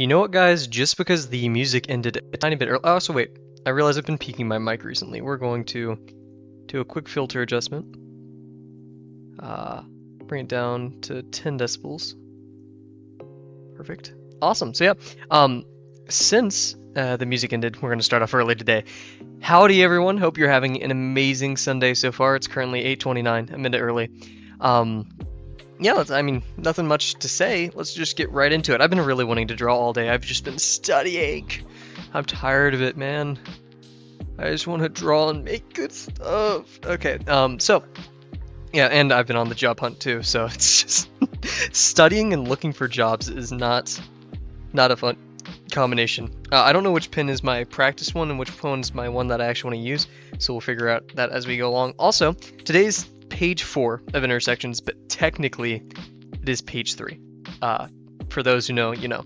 You know what, guys? Just because the music ended a tiny bit early. Oh, so wait. I realize I've been peaking my mic recently. We're going to do a quick filter adjustment. Bring it down to 10 decibels. Perfect. Awesome. So yeah, since the music ended, we're going to start off early today. Howdy, everyone. Hope you're having an amazing Sunday so far. It's currently 8:29, a minute early. Yeah, I mean, nothing much to say. Let's just get right into it. I've been really wanting to draw all day. I've just been studying. I'm tired of it, man. I just want to draw and make good stuff. Okay, so, yeah, and I've been on the job hunt too, so it's just studying and looking for jobs is not a fun combination. I don't know which pen is my practice one and which one is my one that I actually want to use, so we'll figure out that as we go along. Also, today's page 4 of Intersections, but technically it is page 3. For those who know, you know.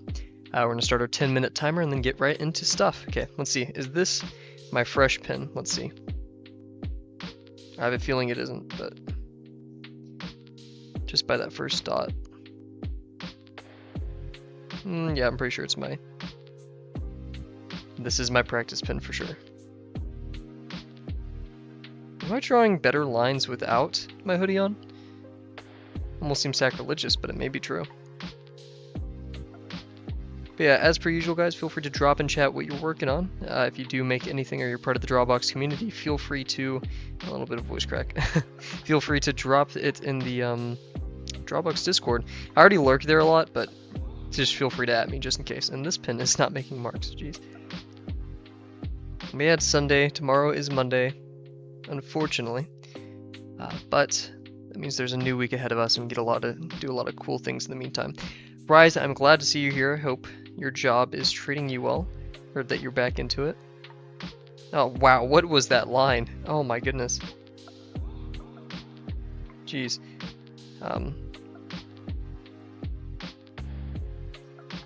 We're going to start our 10-minute timer and then get right into stuff. Okay, let's see. Is this my fresh pen? Let's see. I have a feeling it isn't, but just by that first dot. Yeah, I'm pretty sure it's my... This is my practice pen for sure. Am I drawing better lines without my hoodie on? Almost seems sacrilegious, but it may be true. But yeah, as per usual, guys, feel free to drop in chat what you're working on. If you do make anything or you're part of the Drawbox community, feel free to... A little bit of voice crack. Feel free to drop it in the Drawbox Discord. I already lurk there a lot, but just feel free to add me just in case. And this pen is not making marks, jeez. We had Sunday, tomorrow is Monday, unfortunately. But that means there's a new week ahead of us and we get do a lot of cool things in the meantime. Rise, I'm glad to see you here. Hope your job is treating you well, or that you're back into it. Oh wow, what was that line? Oh my goodness. Jeez.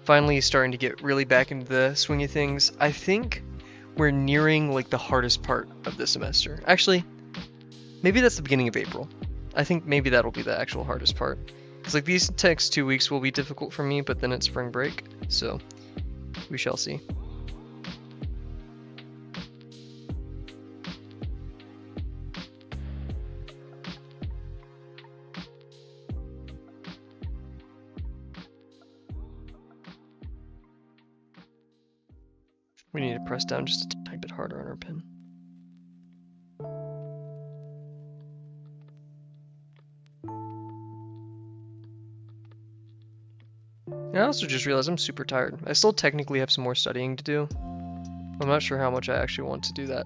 Finally starting to get really back into the swing of things. I think we're nearing like the hardest part of the semester. Actually, maybe that's the beginning of April. I think maybe that'll be the actual hardest part. Because like these next 2 weeks will be difficult for me, but then it's spring break, so we shall see. We need to press down just a tiny bit harder on our pen. I also just realized I'm super tired. I still technically have some more studying to do. I'm not sure how much I actually want to do that.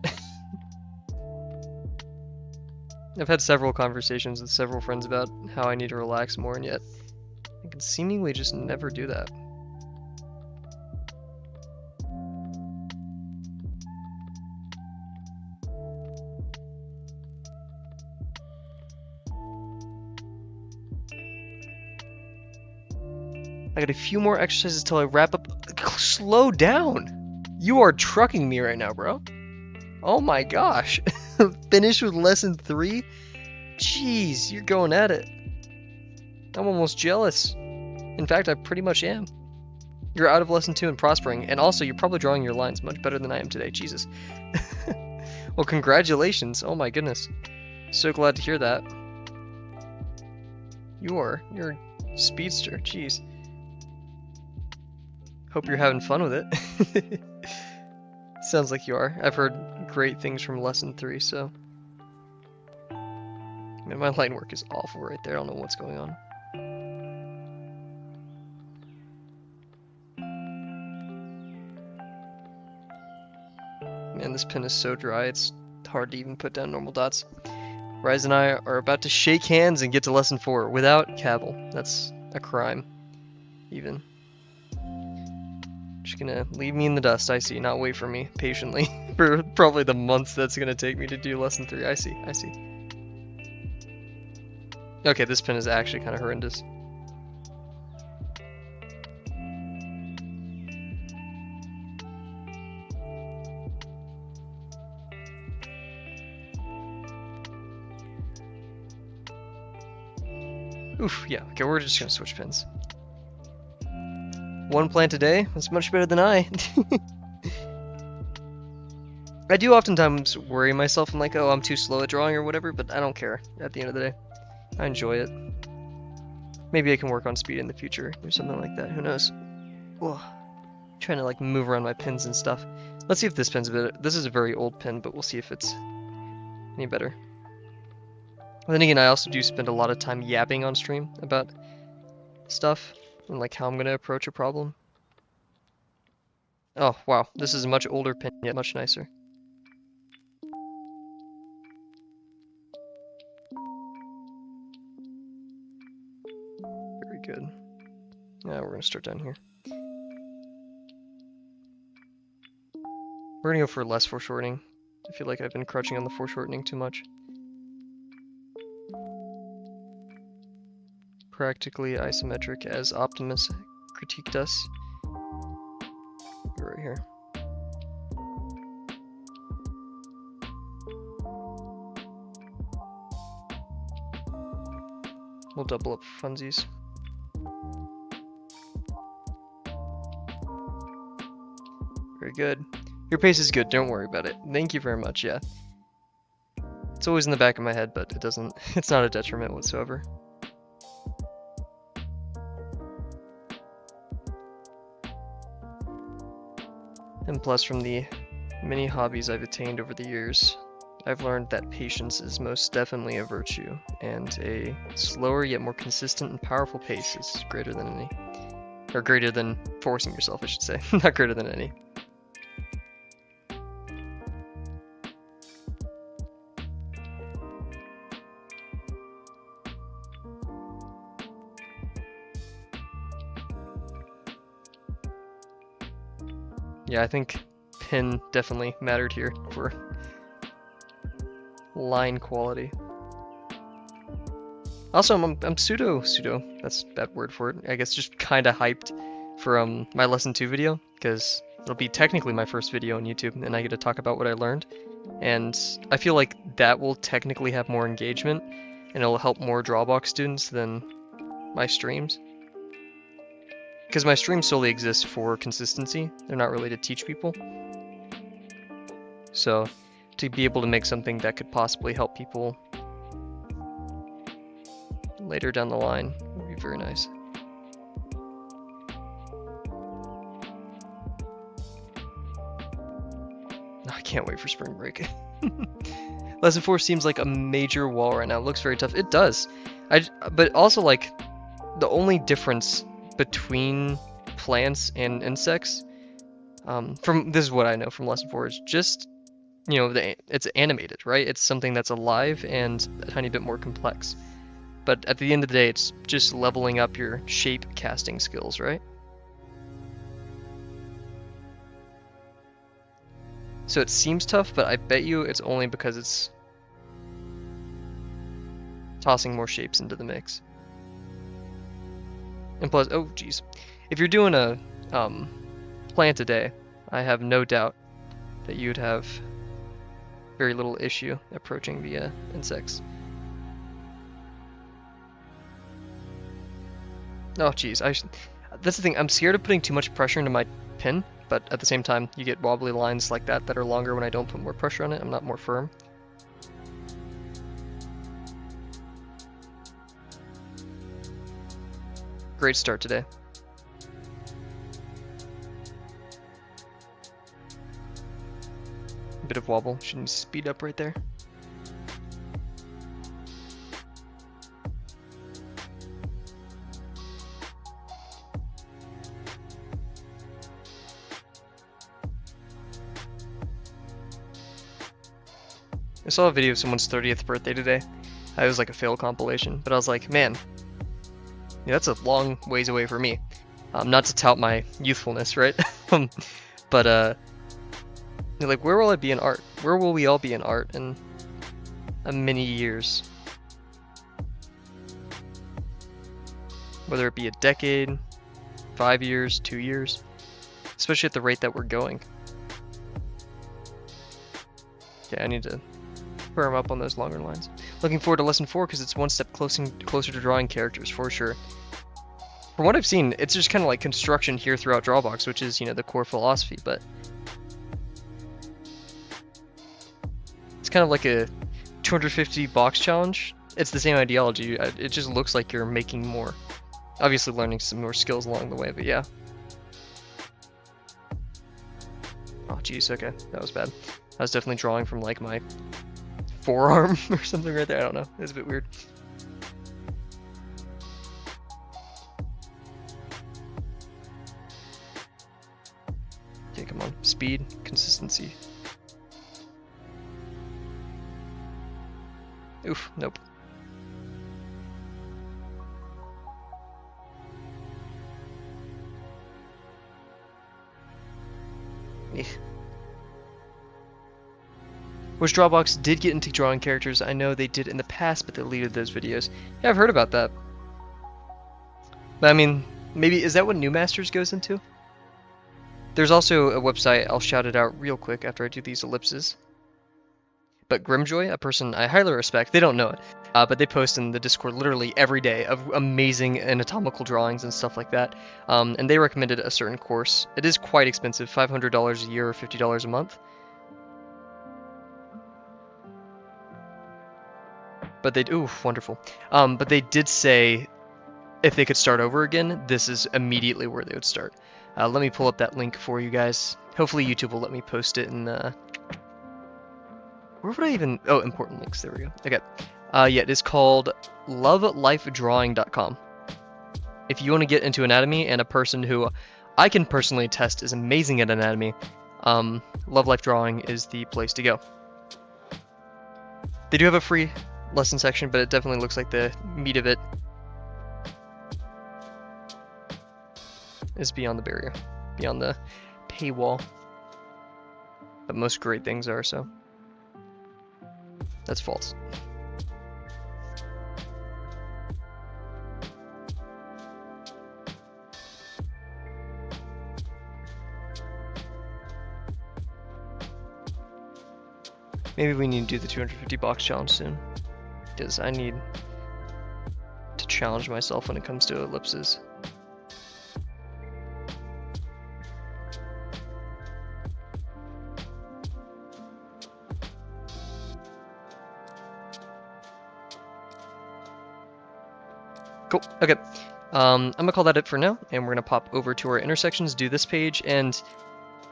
I've had several conversations with several friends about how I need to relax more, and yet I can seemingly just never do that. I got a few more exercises till I wrap up. Slow down! You are trucking me right now, bro. Oh my gosh. Finish with lesson 3? Jeez, you're going at it. I'm almost jealous. In fact, I pretty much am. You're out of lesson 2 and prospering, and also you're probably drawing your lines much better than I am today. Jesus. Well, congratulations. Oh my goodness. So glad to hear that. You're a speedster. Jeez. Hope you're having fun with it. Sounds like you are. I've heard great things from lesson 3, so... Man, my line work is awful right there. I don't know what's going on. Man, this pen is so dry, it's hard to even put down normal dots. Rise and I are about to shake hands and get to lesson 4 without Kavel. That's a crime, even. Just gonna leave me in the dust, I see, not wait for me patiently for probably the months that's gonna take me to do lesson 3. I see. Okay, this pen is actually kind of horrendous. Oof, yeah, okay, we're just gonna switch pens. one plant a day. That's much better than I. I do oftentimes worry myself. I'm like, oh, I'm too slow at drawing or whatever, but I don't care at the end of the day. I enjoy it. Maybe I can work on speed in the future or something like that. Who knows? Ugh. Trying to like move around my pins and stuff. Let's see if this pin's a bit. This is a very old pin, but we'll see if it's any better. Then again, I also do spend a lot of time yapping on stream about stuff and like how I'm gonna approach a problem. Oh wow, this is a much older pin, yet much nicer. Very good. Now we're gonna start down here. We're gonna go for less foreshortening. I feel like I've been crouching on the foreshortening too much. Practically isometric as Optimus critiqued us. Right here. We'll double up funsies. Very good. Your pace is good, don't worry about it. Thank you very much, yeah. It's always in the back of my head, but it's not a detriment whatsoever. And plus, from the many hobbies I've attained over the years, I've learned that patience is most definitely a virtue, and a slower yet more consistent and powerful pace is greater than any. Or greater than forcing yourself, I should say. Not greater than any. Yeah, I think pin definitely mattered here for line quality. Also, I'm pseudo, that's a bad word for it, I guess just kinda hyped for my lesson 2 video, because it'll be technically my first video on YouTube, and I get to talk about what I learned. And I feel like that will technically have more engagement, and it'll help more Drawbox students than my streams. Because my streams solely exist for consistency, they're not really to teach people. So, to be able to make something that could possibly help people later down the line would be very nice. I can't wait for spring break. Lesson 4 seems like a major wall right now. It looks very tough. It does. But also, like, the only difference between plants and insects, this is what I know from lesson 4, is just, you know, it's animated, right? It's something that's alive and a tiny bit more complex. But at the end of the day, it's just leveling up your shape casting skills, right? So it seems tough, but I bet you it's only because it's tossing more shapes into the mix. And plus, oh geez, if you're doing a plant a day, I have no doubt that you'd have very little issue approaching the insects. Oh geez, that's the thing, I'm scared of putting too much pressure into my pin, but at the same time, you get wobbly lines like that are longer when I don't put more pressure on it. I'm not more firm. Great start today. A bit of wobble, shouldn't speed up right there. I saw a video of someone's 30th birthday today. It was like a fail compilation, but I was like, man, yeah, that's a long ways away for me. Not to tout my youthfulness, right? But like, where will I be in art? Where will we all be in art in many years? Whether it be a decade, 5 years, 2 years, especially at the rate that we're going. Okay, I need to firm up on those longer lines. Looking forward to lesson 4 because it's one step closer to drawing characters for sure. from what I've seen, it's just kind of like construction here throughout Drawbox, which is, you know, the core philosophy, but it's kind of like a 250 box challenge. It's the same ideology. It just looks like you're making more. Obviously learning some more skills along the way, but yeah. Oh, jeez, okay. That was bad. I was definitely drawing from, like, my forearm or something right there. I don't know. It's a bit weird. Okay, come on. Speed, consistency. Oof, nope. Which Drawbox did get into drawing characters. I know they did in the past, but they deleted those videos. Yeah, I've heard about that. But I mean, maybe, is that what New Masters goes into? There's also a website, I'll shout it out real quick after I do these ellipses. But Grimjoy, a person I highly respect, they don't know it, but they post in the Discord literally every day of amazing anatomical drawings and stuff like that. And they recommended a certain course. It is quite expensive, $500 a year or $50 a month. But they, ooh, wonderful. But they did say if they could start over again, this is immediately where they would start. Let me pull up that link for you guys. Hopefully YouTube will let me post it in where would I even, oh, important links, there we go. Okay, yeah, it is called lovelifedrawing.com. If you want to get into anatomy and a person who I can personally attest is amazing at anatomy, Love Life Drawing is the place to go. They do have a free lesson section, but it definitely looks like the meat of it is beyond the barrier, beyond the paywall. But most great things are, so. That's false. Maybe we need to do the 250 box challenge soon, because I need to challenge myself when it comes to ellipses. Cool, okay. I'm gonna call that it for now, and we're gonna pop over to our intersections, do this page, and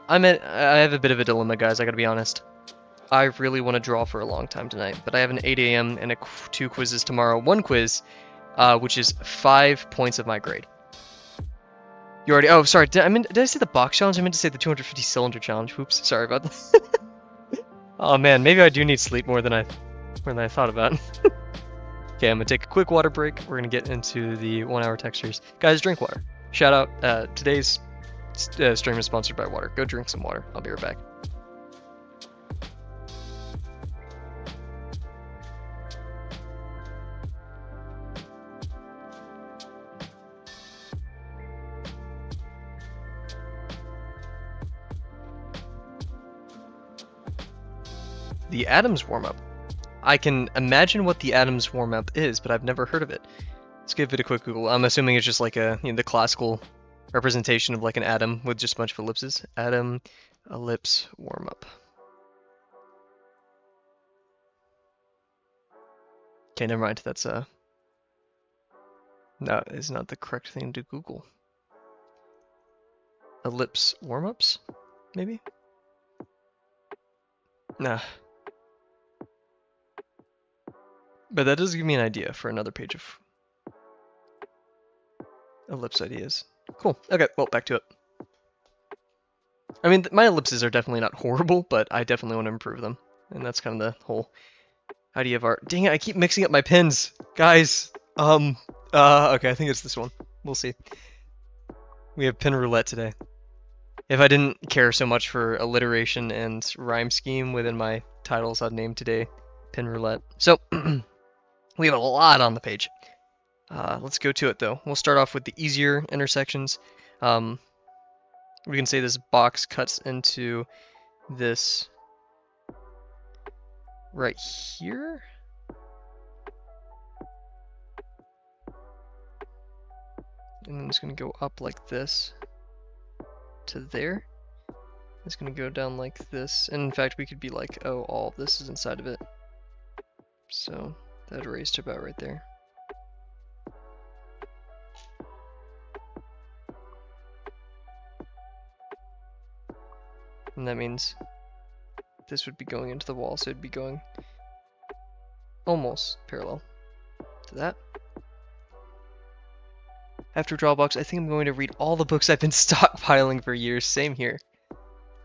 I have a bit of a dilemma, guys, I gotta be honest. I really want to draw for a long time tonight, but I have an 8 a.m. and 2 quizzes tomorrow. One quiz, which is 5 points of my grade. You already, oh, sorry, did I say the box challenge? I meant to say the 250 cylinder challenge. Oops, sorry about that. Oh man, maybe I do need sleep more than I thought about. Okay, I'm gonna take a quick water break. We're gonna get into the 1 hour textures. Guys, drink water. Shout out, today's stream is sponsored by water. Go drink some water. I'll be right back. The Atoms warm-up. I can imagine what the Atoms warm-up is, but I've never heard of it. Let's give it a quick Google. I'm assuming it's just like a, you know, the classical representation of like an atom with just a bunch of ellipses. Atom ellipse warm-up. Okay, never mind. That's that is not the correct thing to Google. Ellipse warm-ups, maybe? Nah. But that does give me an idea for another page of ellipse ideas. Cool. Okay, well, back to it. I mean, my ellipses are definitely not horrible, but I definitely want to improve them. And that's kind of the whole idea of art. Dang it, I keep mixing up my pins. Guys, okay, I think it's this one. We'll see. We have pin roulette today. If I didn't care so much for alliteration and rhyme scheme within my titles, I'd name today pin roulette. So, we have a lot on the page. Let's go to it, though. We'll start off with the easier intersections. We can say this box cuts into this right here. and then it's going to go up like this to there. It's going to go down like this, and in fact we could be like, oh, all of this is inside of it. So that'd raise to about right there. And that means this would be going into the wall, so it'd be going almost parallel to that. After Drawbox, I think I'm going to read all the books I've been stockpiling for years. Same here.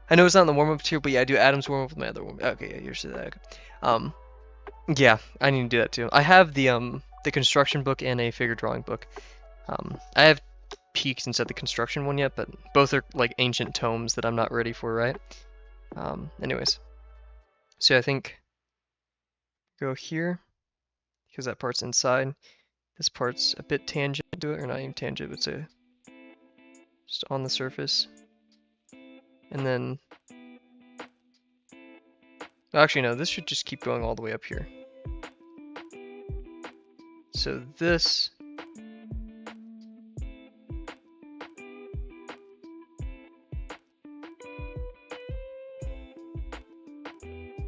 I know it's not in the warm-up tier, but yeah, I do Adam's warm-up with my other warm-up. Okay, yeah, here's that. Okay. Yeah, I need to do that too. I have the construction book and a figure drawing book. I have peeked inside the construction one yet, but both are like ancient tomes that I'm not ready for, right? Anyways. So I think go here, because that part's inside. This part's a bit tangent to it, or not even tangent, but it's just on the surface. And then, actually no, this should just keep going all the way up here. So this,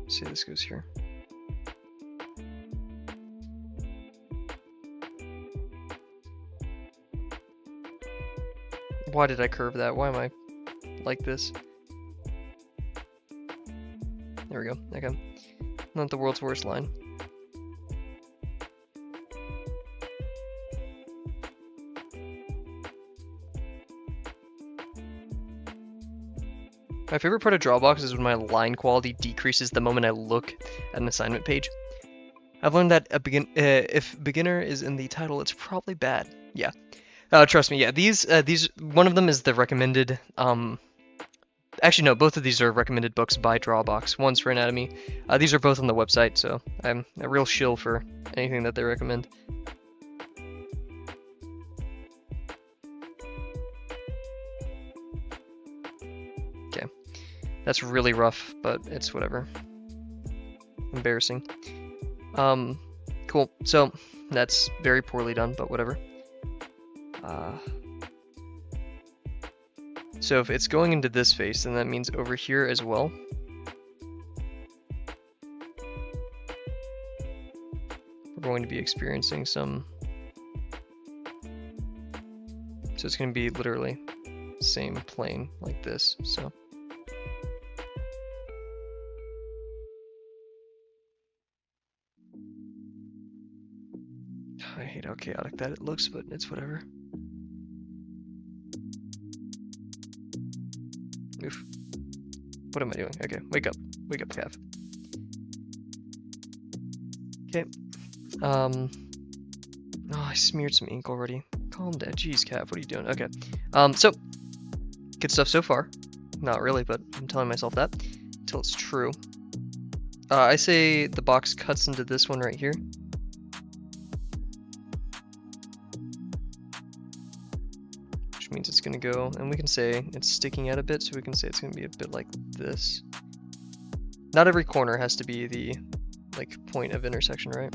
see, this goes here. Why did I curve that? Why am I like this? There we go. Okay. Not the world's worst line. My favorite part of Drawbox is when my line quality decreases the moment I look at an assignment page. I've learned that if beginner is in the title, it's probably bad. Yeah. Trust me, yeah, these, one of them is the recommended, actually no, both of these are recommended books by Drawbox. One's for anatomy. These are both on the website, so I'm a real shill for anything that they recommend. Okay, that's really rough, but it's whatever. Embarrassing. Cool, so that's very poorly done, but whatever. So if it's going into this face, then that means over here as well. We're going to be experiencing some... So it's going to be literally same plane like this, so... I hate how chaotic that it looks, but it's whatever. Oof. What am I doing? Okay, wake up. Wake up, Cav. Okay. Oh, I smeared some ink already. Calm down. Jeez, Cav, what are you doing? Okay. So, good stuff so far. Not really, but I'm telling myself that until it's true. I say the box cuts into this one right here. Means it's going to go, and we can say it's sticking out a bit, so we can say it's going to be a bit like this. Not every corner has to be the like point of intersection, right?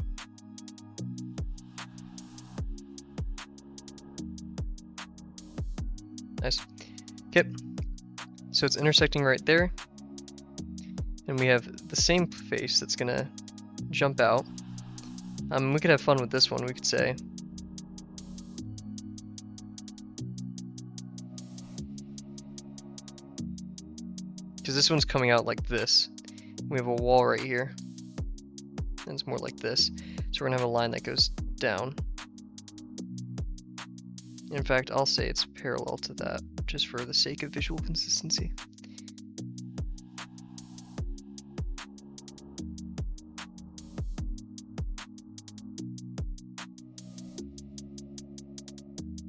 Nice. Okay, so it's intersecting right there, and we have the same face that's going to jump out. We could have fun with this one. We could say because this one's coming out like this. We have a wall right here, and it's more like this. So we're gonna have a line that goes down. In fact, I'll say it's parallel to that, just for the sake of visual consistency.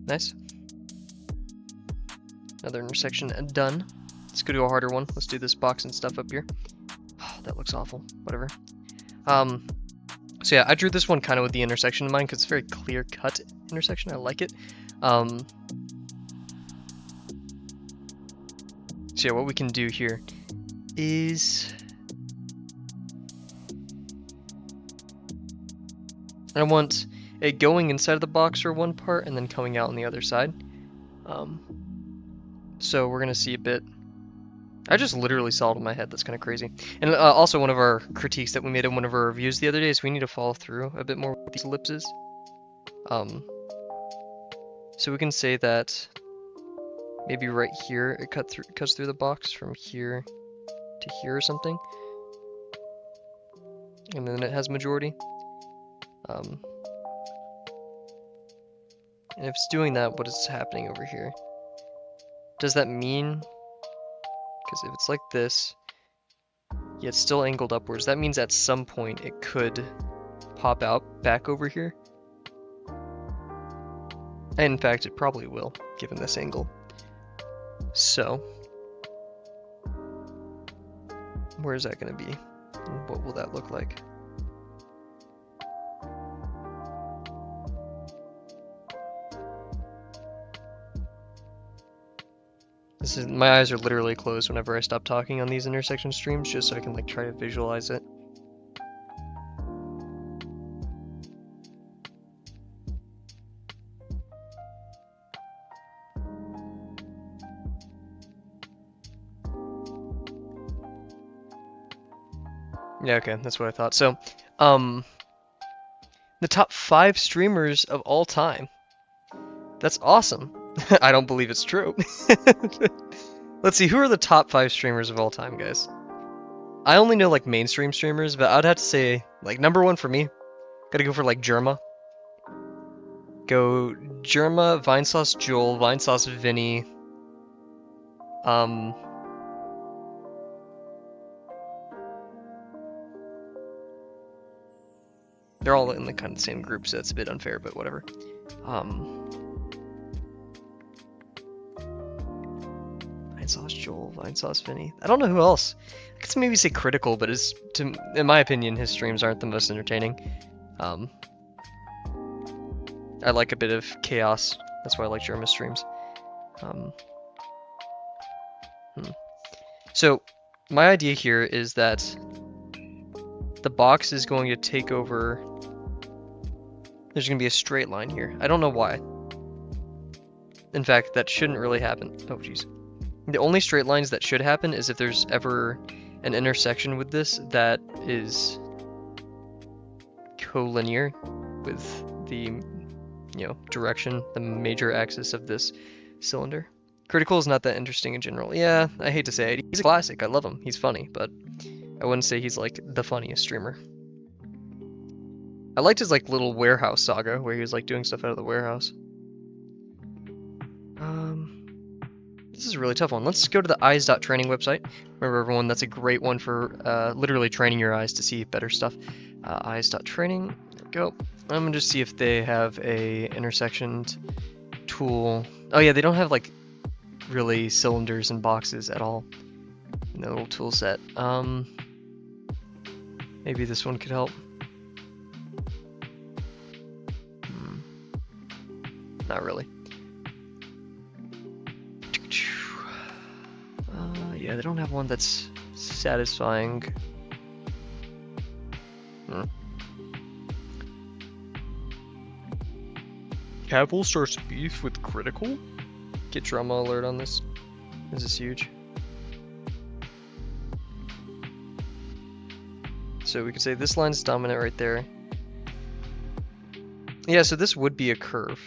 Nice. Another intersection done. Let's go to a harder one. Let's do this box and stuff up here. Oh, that looks awful. Whatever. So yeah, I drew this one kind of with the intersection in mind because it's a very clear-cut intersection. I like it. So yeah, what we can do here is I want it going inside of the box for one part and then coming out on the other side. So we're gonna see a bit. I just literally saw it in my head. That's kind of crazy. And also one of our critiques that we made in one of our reviews the other day is we need to follow through a bit more with these ellipses. So we can say that maybe right here it cuts through the box from here to here or something, and then it has majority. And if it's doing that, what is happening over here? Does that mean? Because if it's like this, yet still angled upwards, that means at some point it could pop out back over here. And in fact, it probably will, given this angle. So, where is that going to be? And what will that look like? My eyes are literally closed whenever I stop talking on these intersection streams, just so I can like try to visualize it. Yeah, okay, that's what I thought. So, the top 5 streamers of all time. That's awesome. I don't believe it's true. Let's see, who are the top 5 streamers of all time, guys? I only know like mainstream streamers, but I'd have to say like number 1 for me. Gotta go for like Germa. Go Germa, Vinesauce Joel, Vinesauce Vinny. They're all in the kind of same group, so it's a bit unfair, but whatever. Vinesauce Joel, Vinesauce Vinny. I don't know who else. I could maybe say Critical, but in my opinion, his streams aren't the most entertaining. I like a bit of chaos. That's why I like Germa's streams. So, my idea here is that the box is going to take over. There's going to be a straight line here. I don't know why. In fact, that shouldn't really happen. Oh, jeez. The only straight lines that should happen is if there's ever an intersection with this that is collinear with the, direction, the major axis of this cylinder. Critical is not that interesting in general. Yeah, I hate to say it. He's a classic. I love him. He's funny, but I wouldn't say he's like the funniest streamer. I liked his like little warehouse saga where he was like doing stuff out of the warehouse. This is a really tough one. Let's go to the eyes.training website. Remember everyone, that's a great one for literally training your eyes to see better stuff. Eyes.training, there we go. I'm gonna just see if they have a intersection tool. Oh yeah, they don't have like really cylinders and boxes at all in the little tool set. Maybe this one could help. Not really. Yeah, they don't have one that's satisfying. Kavel starts beef with Critical? Get drama alert on this. This is huge. So we could say this line's dominant right there. Yeah, so this would be a curve.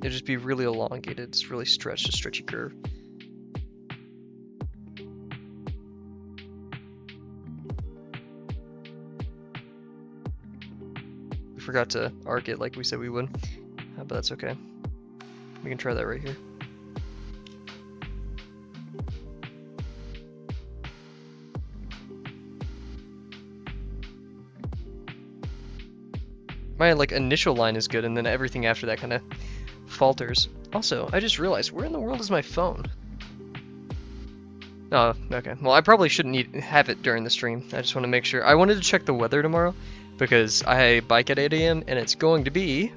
It'd just be really elongated. It's really stretched, a stretchy curve. We forgot to arc it like we said we would, but that's okay. We can try that right here. My like initial line is good, and then everything after that kind of falters. Also, I just realized, where in the world is my phone? Oh, okay. Well, I probably shouldn't have it during the stream. I just want to make sure. I wanted to check the weather tomorrow because I bike at 8 AM and it's going to be...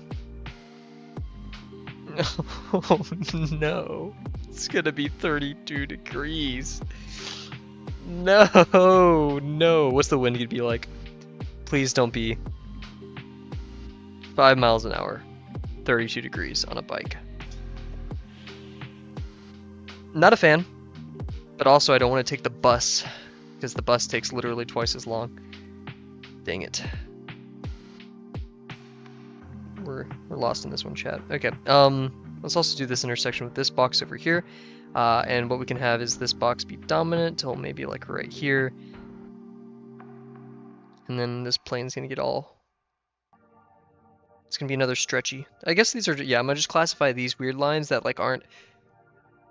Oh no. It's going to be 32 degrees. No, no. What's the wind going to be like? Please don't be 5 miles an hour, 32 degrees on a bike. Not a fan, but also I don't want to take the bus because the bus takes literally twice as long. Dang it. We're lost in this one, chat. Okay, let's also do this intersection with this box over here. And what we can have is this box be dominant till maybe like right here. And then this plane's gonna get all... It's gonna be another stretchy. I guess these are, yeah, I'm gonna just classify these weird lines that like aren't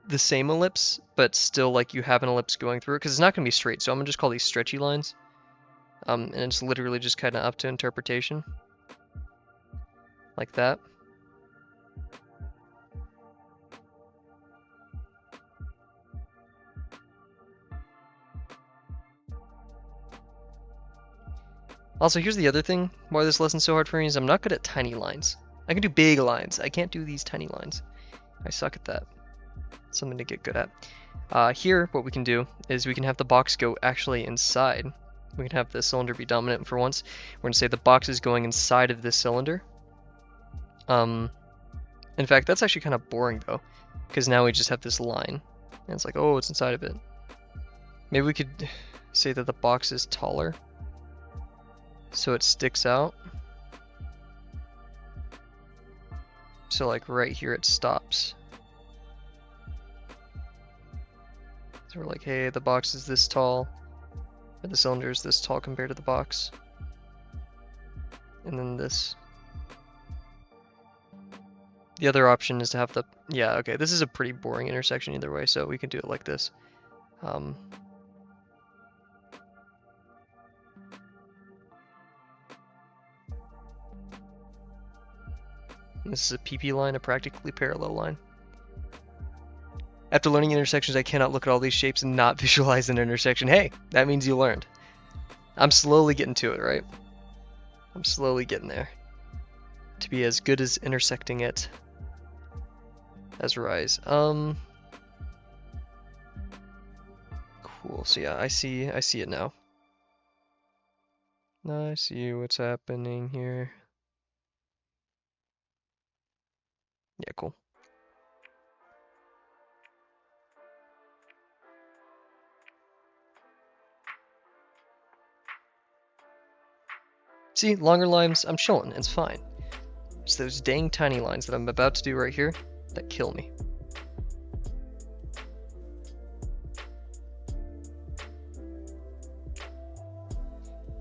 the same ellipse, but still like you have an ellipse going through it, because it's not gonna be straight, so I'm gonna just call these stretchy lines. And it's literally just kind of up to interpretation. Like that. Also, here's the other thing why this lesson's so hard for me is I'm not good at tiny lines. I can do big lines. I can't do these tiny lines. I suck at that. Something to get good at. Here, what we can do is we can have the box go actually inside. We can have the cylinder be dominant for once. We're going to say the box is going inside of this cylinder. In fact, that's actually kind of boring though, because now we just have this line. And it's like, oh, it's inside of it. Maybe we could say that the box is taller, so it sticks out. So like right here it stops. So we're like, hey, the box is this tall, or the cylinder is this tall compared to the box. And then this. The other option is to have the, yeah, okay, this is a pretty boring intersection either way, so we can do it like this. This is a PP line, a practically parallel line. After learning intersections, I cannot look at all these shapes and not visualize an intersection. Hey, that means you learned. I'm slowly getting to it, right? I'm slowly getting there. To be as good as intersecting it as Rise. Cool, so yeah, I see it now. I see what's happening here. Yeah, cool. See, longer lines, I'm chilling, it's fine. It's those dang tiny lines that I'm about to do right here that kill me.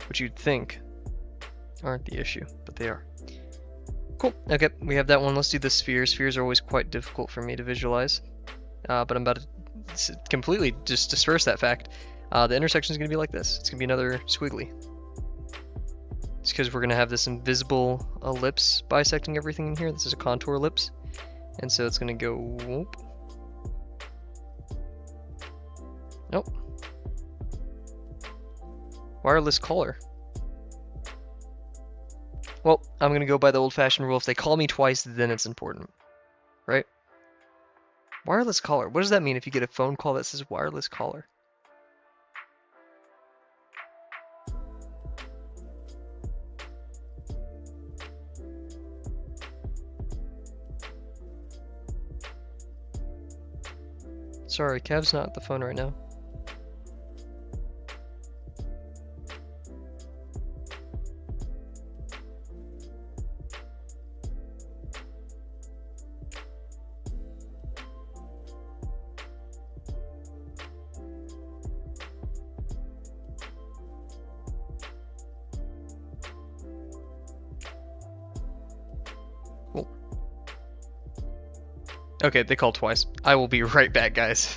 Which you'd think aren't the issue, but they are. Cool, okay, we have that one. Let's do the spheres. Spheres are always quite difficult for me to visualize. But I'm about to completely just disperse that fact. The intersection is going to be like this. It's going to be another squiggly. It's because we're going to have this invisible ellipse bisecting everything in here. This is a contour ellipse. And so it's going to go whoop. Nope. Wireless collar. Well, I'm going to go by the old-fashioned rule. If they call me twice, then it's important. Right? Wireless collar. What does that mean if you get a phone call that says wireless collar? Sorry, Kav's not at the phone right now. Cool. Okay, they called twice. I will be right back, guys.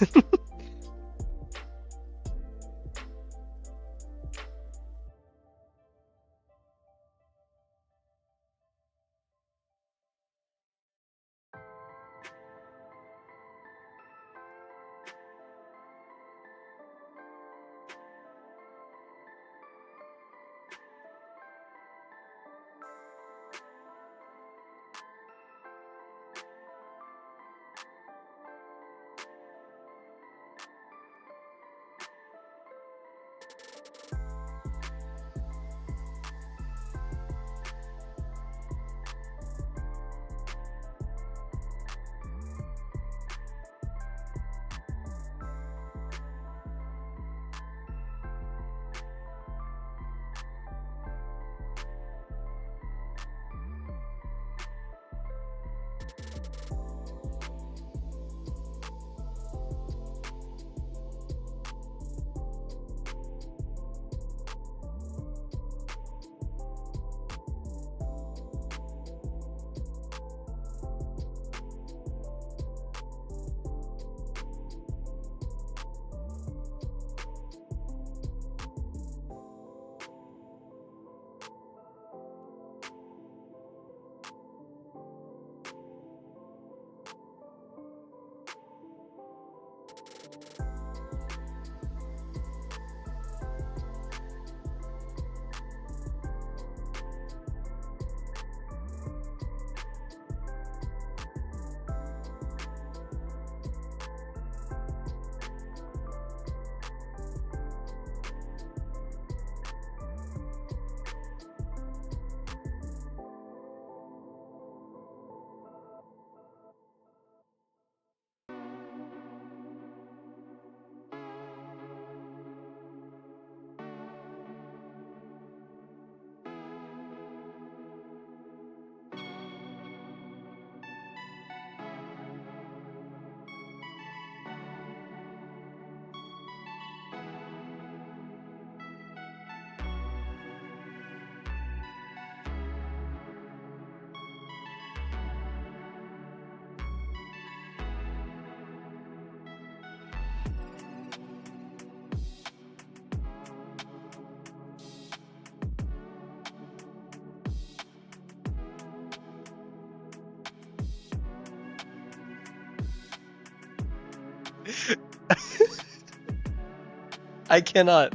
I cannot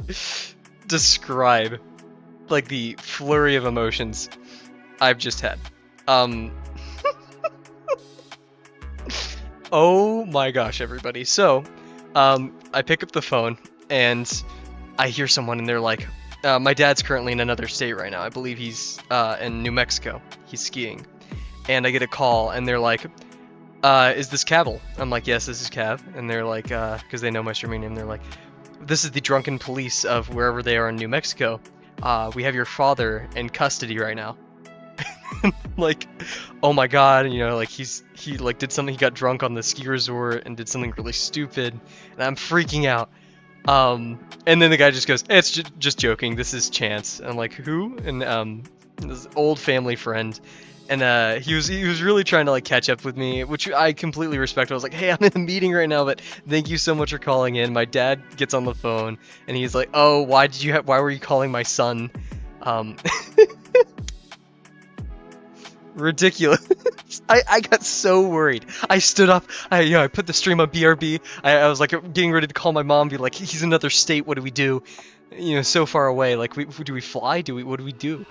describe like the flurry of emotions I've just had. Oh my gosh, everybody. So, I pick up the phone and I hear someone and they're like, my dad's currently in another state right now. I believe he's in New Mexico. He's skiing. And I get a call and they're like, is this Kavel? I'm like, yes, this is Cav. And they're like, because they know my streaming name, they're like, this is the drunken police of wherever they are in New Mexico. We have your father in custody right now. Like, oh my god, you know, like he like did something, he got drunk on the ski resort and did something really stupid, and I'm freaking out. And then the guy just goes, hey, it's just joking, this is Chance. And I'm like, who? And this old family friend. And he was really trying to like catch up with me, which I completely respect. I was like, hey, I'm in a meeting right now, but thank you so much for calling in. My dad gets on the phone and he's like, oh, why were you calling my son? Ridiculous. I got so worried. I stood up. I put the stream on BRB. I was like getting ready to call my mom, be like, he's in another state. What do we do? You know, so far away. Like, do we fly? What do we do?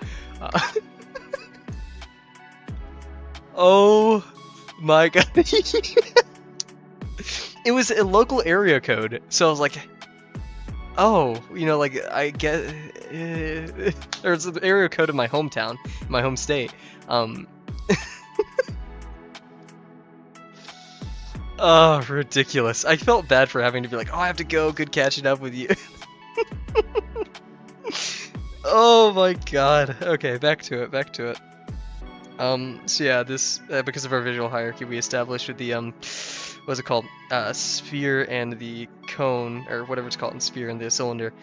Oh my god. It was a local area code, so I was like, oh, you know, like I get there's the area code of my hometown, my home state. Oh, ridiculous. I felt bad for having to be like, oh, I have to go, good catching up with you. Oh my god. Okay, back to it. So yeah, this, because of our visual hierarchy we established with the, what's it called? Sphere and the cone, or whatever it's called, and sphere and the cylinder.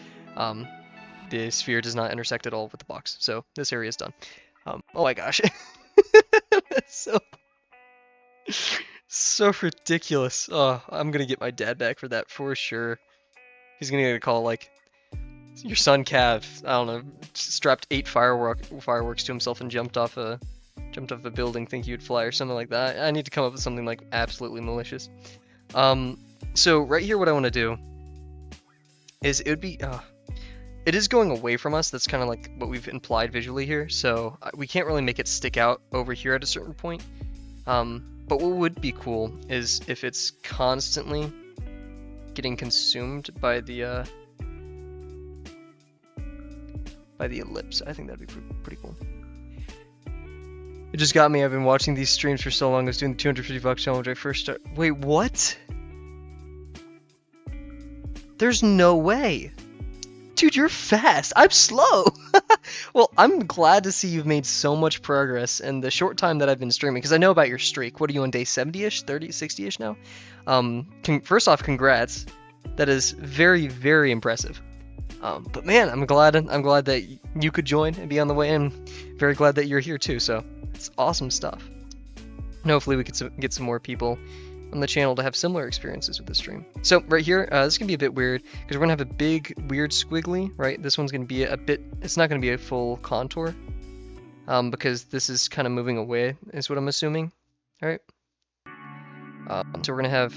The sphere does not intersect at all with the box, so this area is done. Oh my gosh. So ridiculous. Oh, I'm gonna get my dad back for that for sure. He's gonna get a call like, your son Cav, I don't know, strapped 8 fireworks to himself and jumped off a building thinking he'd fly or something like that. I need to come up with something like absolutely malicious. So right here what I want to do is it is going away from us. That's kind of like what we've implied visually here, so we can't really make it stick out over here at a certain point. But what would be cool is if it's constantly getting consumed by the ellipse. I think that'd be pretty cool. It just got me. I've been watching these streams for so long. I was doing the 250 bucks challenge when I first started. Wait, what? There's no way. Dude, you're fast. I'm slow. Well, I'm glad to see you've made so much progress in the short time that I've been streaming, because I know about your streak. What are you on, day 70-ish, 30, 60-ish now? First off, congrats. That is very, very impressive. But man, I'm glad that you could join and be on the way, and very glad that you're here too. So it's awesome stuff. And hopefully we could get some more people on the channel to have similar experiences with the stream. So right here, this is gonna be a bit weird because we're gonna have a big weird squiggly, right? This one's gonna be a bit. It's not gonna be a full contour, because this is kind of moving away, is what I'm assuming. All right. So we're gonna have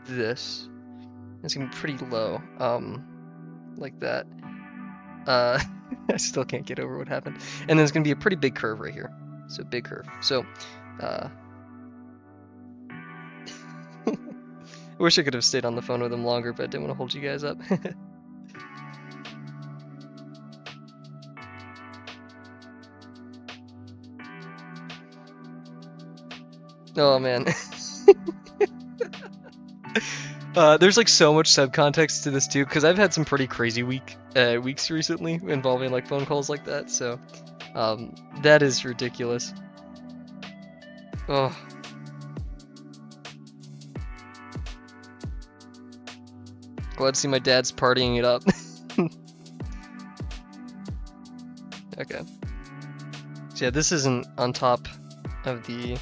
this. It's gonna be pretty low, like that. I still can't get over what happened. And then it's gonna be a pretty big curve right here. So big curve. So, I wish I could have stayed on the phone with him longer, but I didn't want to hold you guys up. Oh man. There's like so much subcontext to this too, because I've had some pretty crazy weeks recently involving like phone calls like that, so that is ridiculous. Oh. Glad to see my dad's partying it up. Okay. So yeah, this isn't on top of the.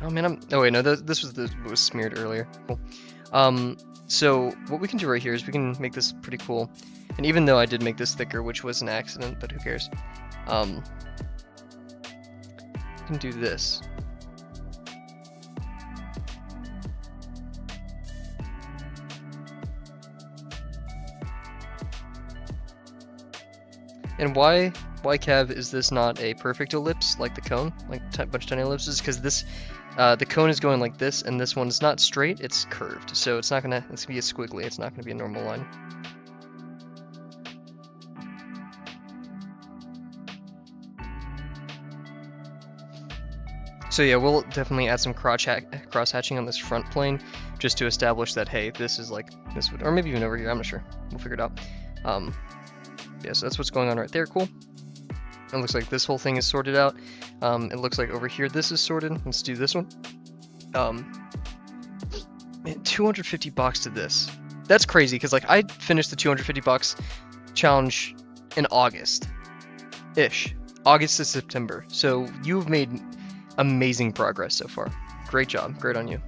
Oh man, oh wait, no, this was what was smeared earlier. Cool. So what we can do right here is we can make this pretty cool. And even though I did make this thicker, which was an accident, but who cares? We can do this. And why Cav is this not a perfect ellipse like the cone, like a bunch of tiny ellipses? Because this, the cone is going like this, and this one is not straight; it's curved. So it's gonna be a squiggly. It's not gonna be a normal line. So yeah, we'll definitely add some cross hatching on this front plane, just to establish that, hey, this is like this would, or maybe even over here. I'm not sure. We'll figure it out. Yeah, so that's what's going on right there. Cool. It looks like this whole thing is sorted out. It looks like over here this is sorted. Let's do this one. Man, 250 bucks to this. That's crazy because like I finished the 250 bucks challenge in August-ish. August to September. So you've made amazing progress so far. Great job. Great on you.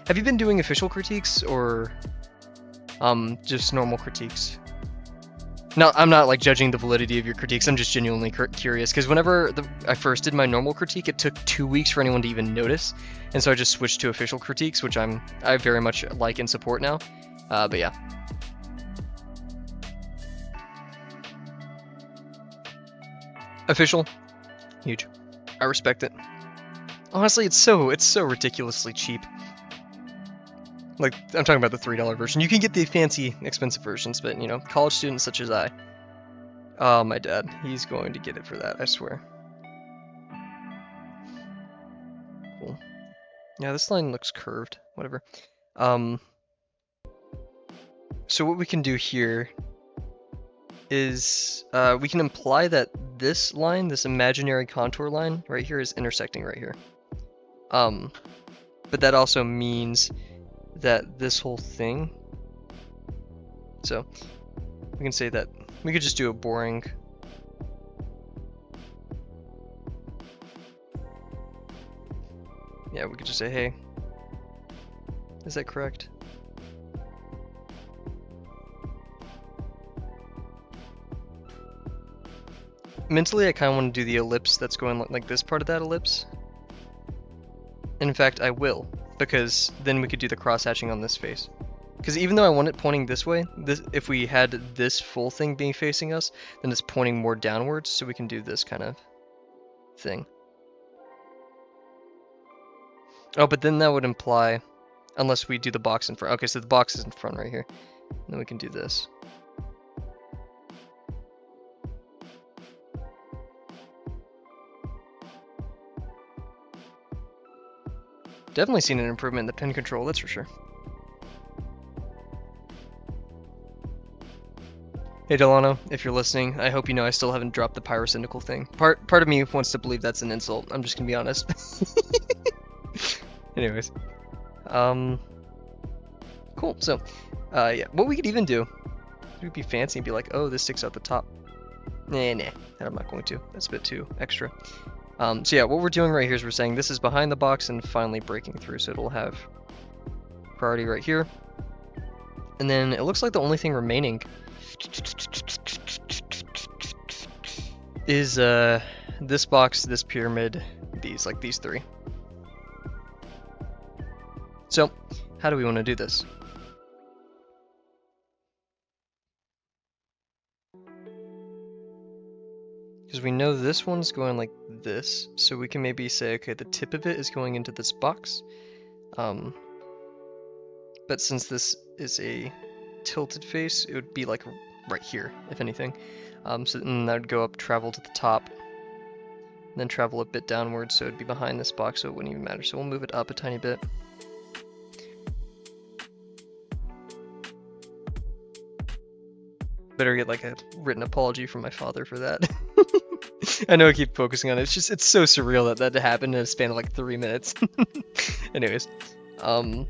Have you been doing official critiques or just normal critiques? No, I'm not like judging the validity of your critiques. I'm just genuinely curious because whenever I first did my normal critique, it took 2 weeks for anyone to even notice, and so I just switched to official critiques, which I very much like and support now. But yeah. Official, huge. I respect it. Honestly, it's so ridiculously cheap. Like, I'm talking about the $3 version. You can get the fancy, expensive versions, but, you know, college students such as I. Oh, my dad. He's going to get it for that, I swear. Cool. Yeah, this line looks curved. Whatever. So what we can do here is we can imply that this line, this imaginary contour line right here, is intersecting right here. But that also means that this whole thing, so we can say that we could just do a boring we could just say, hey, is that correct? Mentally I kind of want to do the ellipse that's going like this part of that ellipse. In fact, I will, because then we could do the cross-hatching on this face. Because even though I want it pointing this way, if we had this full thing being facing us, then it's pointing more downwards, so we can do this kind of thing. Oh, but then that would imply, unless we do the box in front. Okay, so the box is in front right here. And then we can do this. Definitely seen an improvement in the pen control, that's for sure. Hey Delano, if you're listening, I hope you know I still haven't dropped the pyrosyndical thing. Part of me wants to believe that's an insult. I'm just gonna be honest. Anyways, cool. So, yeah, what we could even do, we'd be fancy and be like, oh, this sticks out the top. Nah, that I'm not going to. That's a bit too extra. So yeah, what we're doing right here is we're saying this is behind the box and finally breaking through, so it'll have priority right here. And then it looks like the only thing remaining is this box, this pyramid, these three. So, how do we want to do this? Because we know this one's going like this, so we can maybe say, okay, the tip of it is going into this box. But since this is a tilted face, it would be like right here, if anything. So then that would go up, travel to the top, then travel a bit downwards, so it'd be behind this box, so it wouldn't even matter. So we'll move it up a tiny bit. Better get like a written apology from my father for that. I know I keep focusing on it. It's so surreal that happened in a span of like 3 minutes. Anyways, so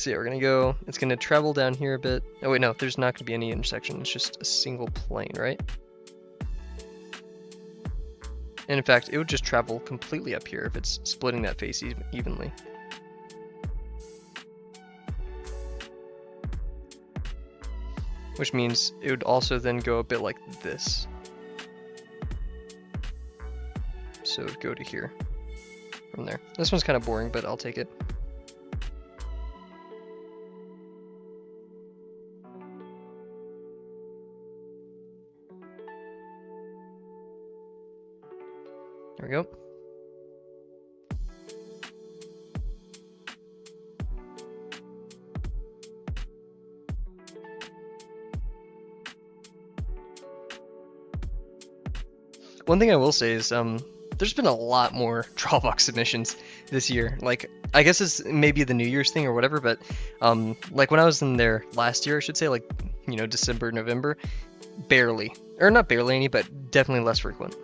yeah, we're gonna go. It's gonna travel down here a bit. Oh wait, no, there's not gonna be any intersection. It's just a single plane, right? And in fact, it would just travel completely up here if it's splitting that face evenly. Which means it would also then go a bit like this. So it would go to here from there. This one's kind of boring, but I'll take it. we go. One thing I will say is there's been a lot more Drawbox submissions this year. Like, I guess it's maybe the New Year's thing or whatever, but like when I was in there last year, I should say, like, you know, December, November, barely. Or not barely any, but definitely less frequent.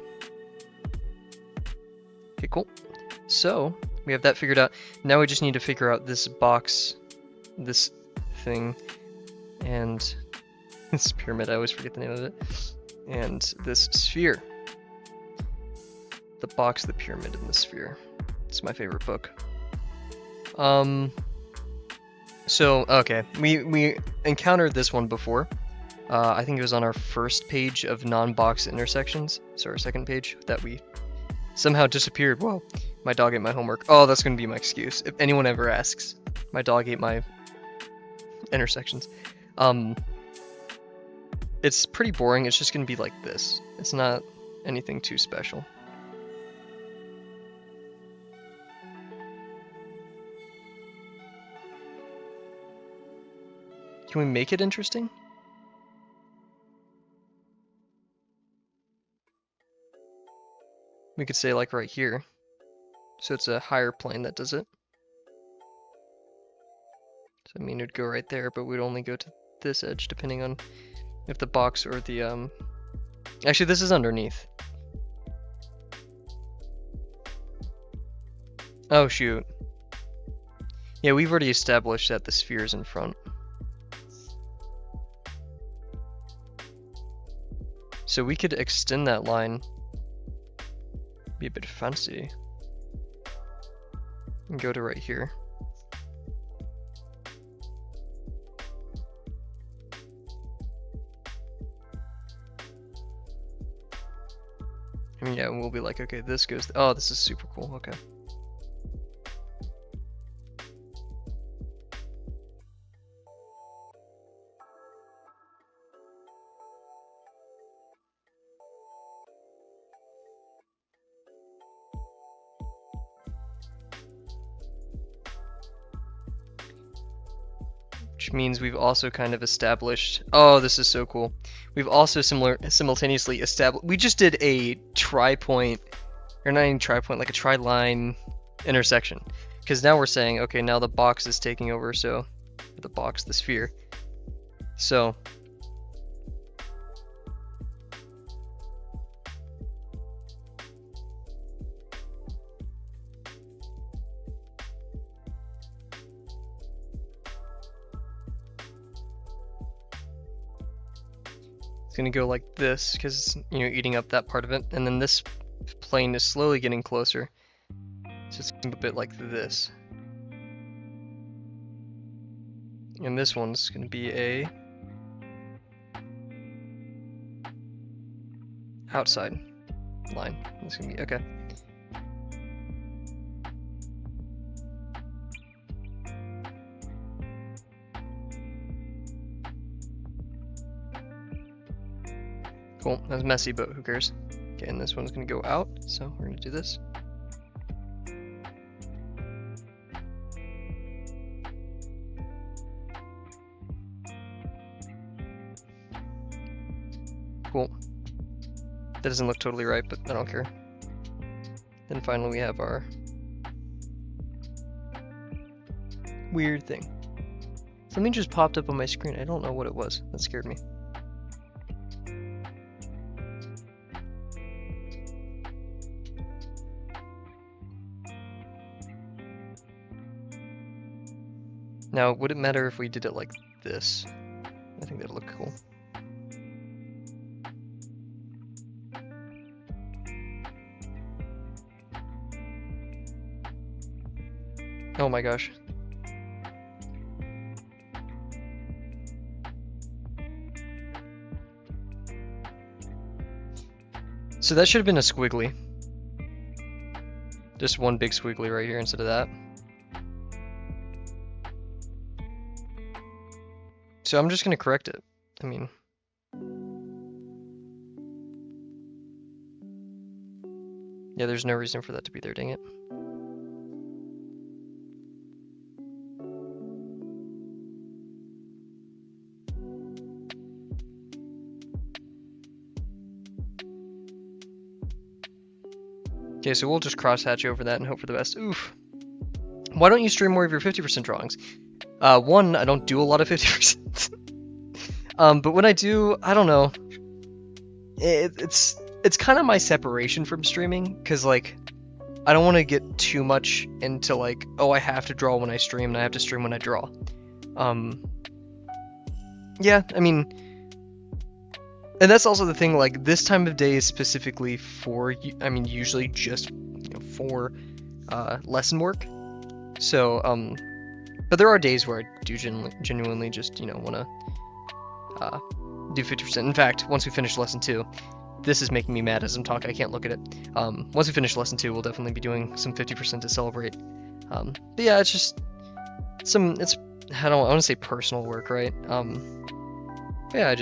Okay, cool. So, we have that figured out. Now we just need to figure out this box, this thing, and this pyramid, I always forget the name of it, and this sphere. The box, the pyramid, and the sphere. It's my favorite book. So, okay, we encountered this one before. I think it was on our first page of non-box intersections. So our second page that we somehow disappeared. Whoa, my dog ate my homework. Oh, that's gonna be my excuse. If anyone ever asks, my dog ate my intersections. It's pretty boring. It's just gonna be like this. It's not anything too special. Can we make it interesting? We could say like right here. So it's a higher plane that does it. So I mean, it would go right there, but we'd only go to this edge depending on if the box or the actually this is underneath. Oh shoot. Yeah, we've already established that the sphere is in front. So we could extend that line, be a bit fancy, and go to right here. I mean, yeah, we'll be like, okay, this goes, oh, this is super cool, okay. Which means we've also kind of established, oh, this is so cool. We've also simultaneously established, we just did a tri-point, or not even tri-point, like a tri-line intersection. Because now we're saying, okay, now the box is taking over, so, the box, the sphere. So, gonna go like this because, you know, eating up that part of it, and then this plane is slowly getting closer, so it's a bit like this, and this one's gonna be a outside line. It's gonna be okay. Cool, that was messy, but who cares? Okay, and this one's gonna go out, so we're gonna do this. Cool. That doesn't look totally right, but I don't care. Then finally we have our weird thing. Something just popped up on my screen. I don't know what it was. That scared me. Now, would it matter if we did it like this? I think that'd look cool. Oh my gosh. So that should have been a squiggly. Just one big squiggly right here instead of that. So I'm just gonna correct it. I mean, Yeah, there's no reason for that to be there, dang it. Okay, so we'll just crosshatch over that and hope for the best. Oof. Why don't you stream more of your 50% drawings? One, I don't do a lot of 50%. But when I do, I don't know. It's kind of my separation from streaming, because, like, I don't want to get too much into, like, oh, I have to draw when I stream, and I have to stream when I draw. Yeah, I mean, and that's also the thing, like, this time of day is specifically for, I mean, usually just, for lesson work. So, but there are days where I do genuinely just, want to do 50%. In fact, once we finish lesson 2, this is making me mad as I'm talking, I can't look at it. Once we finish lesson 2, we'll definitely be doing some 50% to celebrate. But yeah, it's just I don't want to say personal work, right? Yeah,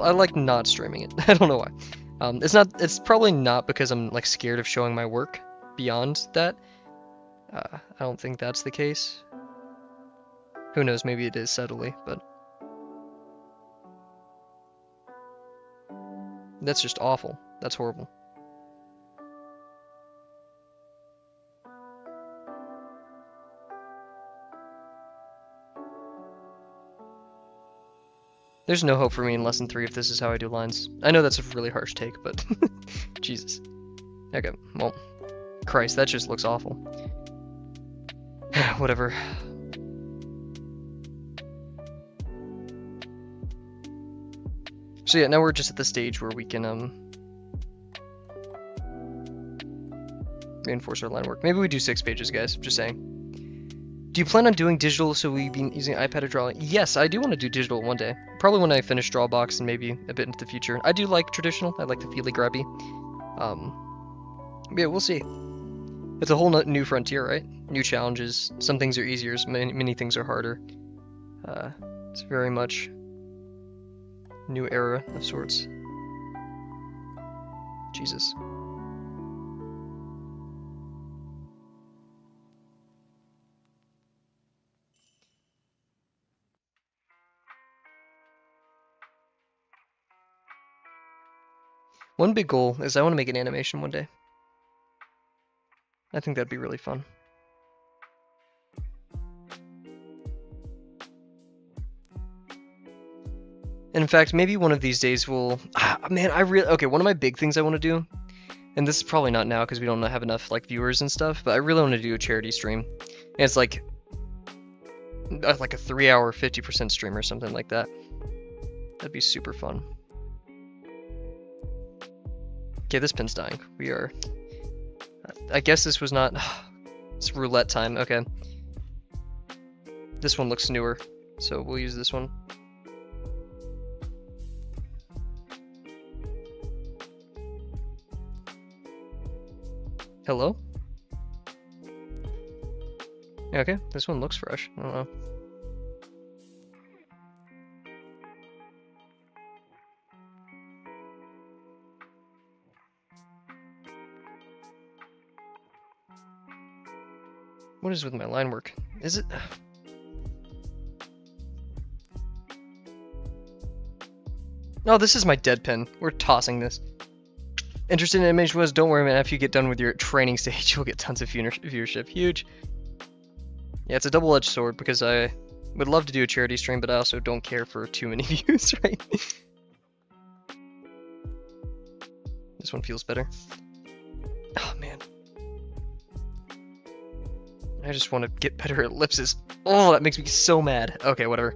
I like not streaming it. I don't know why. It's probably not because I'm, like, scared of showing my work beyond that. I don't think that's the case. Who knows, maybe it is subtly, but that's just awful. That's horrible. There's no hope for me in lesson 3 if this is how I do lines. I know that's a really harsh take, but Jesus. Okay, well, Christ, that just looks awful. Whatever. So yeah, now we're just at the stage where we can reinforce our line work. Maybe we do 6 pages, guys. Just saying. Do you plan on doing digital so we've been using iPad to draw? Yes, I do want to do digital one day. Probably when I finish Drawbox and maybe a bit into the future. I do like traditional. I like the feely grabby. Yeah, we'll see. It's a whole new frontier, right? New challenges. Some things are easier, many things are harder. It's very much new era of sorts. Jesus. One big goal is I want to make an animation one day. I think that'd be really fun. And in fact, maybe one of these days we'll... man, okay, one of my big things I want to do, and this is probably not now because we don't have enough, like, viewers and stuff, but I really want to do a charity stream. And it's like a 3-hour 50% stream or something like that. That'd be super fun. Okay, this pin's dying. We are... I guess this was not... It's roulette time, okay. This one looks newer, so we'll use this one. Hello? Okay, this one looks fresh. I don't know. What is with my line work? Is it... No, this is my dead pin. We're tossing this. Interested in image was, don't worry, man. After you get done with your training stage, you'll get tons of viewership. Huge. Yeah, it's a double-edged sword because I would love to do a charity stream, but I also don't care for too many views, right? This one feels better. Oh, man. I just want to get better at ellipses. Oh, that makes me so mad. Okay, whatever.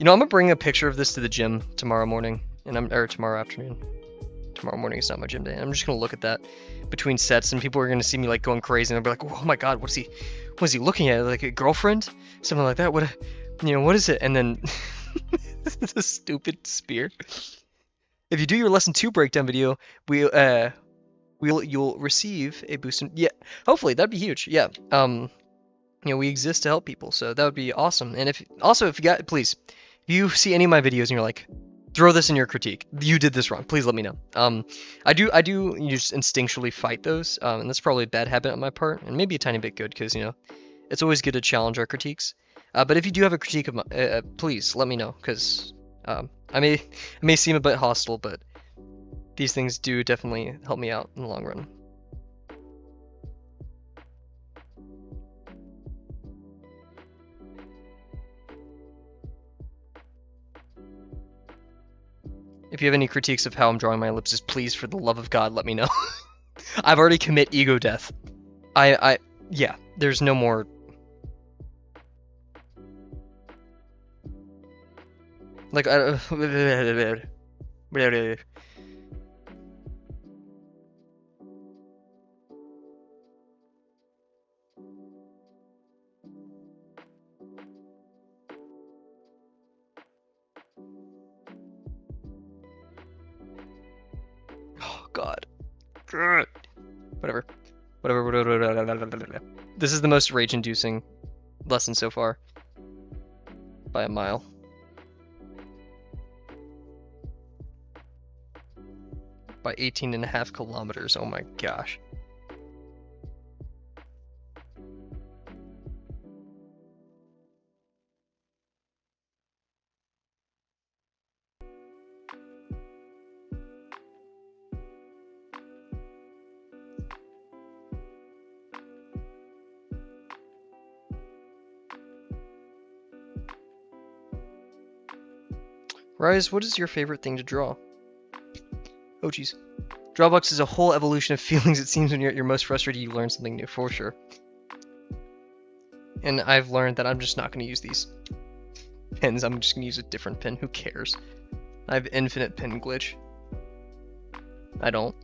You know, I'm gonna bring a picture of this to the gym tomorrow morning, or tomorrow afternoon. Tomorrow morning is not my gym day. I'm just gonna look at that between sets, and people are gonna see me like going crazy, and they'll be like, "Oh my God, what is he looking at? Like a girlfriend, something like that? What is it?" And then the stupid spear. If you do your lesson 2 breakdown video, you'll receive a boost in, yeah, hopefully that'd be huge. Yeah. We exist to help people, so that would be awesome. And if you got, please, if you see any of my videos and you're like, throw this in your critique. You did this wrong. Please let me know. I do just instinctually fight those, and that's probably a bad habit on my part, and maybe a tiny bit good because it's always good to challenge our critiques. But if you do have a critique of my, please let me know because I may seem a bit hostile, but these things do definitely help me out in the long run. If you have any critiques of how I'm drawing my ellipses, please, for the love of God, let me know. I've already commit ego death. Yeah, there's no more. Like, oh God. Whatever. This is the most rage-inducing lesson so far. By a mile. By 18.5 kilometers. Oh my gosh. Rise, what is your favorite thing to draw? Oh jeez. Drawbox is a whole evolution of feelings. It seems when you're at your most frustrated, you learn something new, for sure. And I've learned that I'm just not going to use these pens. I'm just going to use a different pen. Who cares? I have infinite pen glitch. I don't.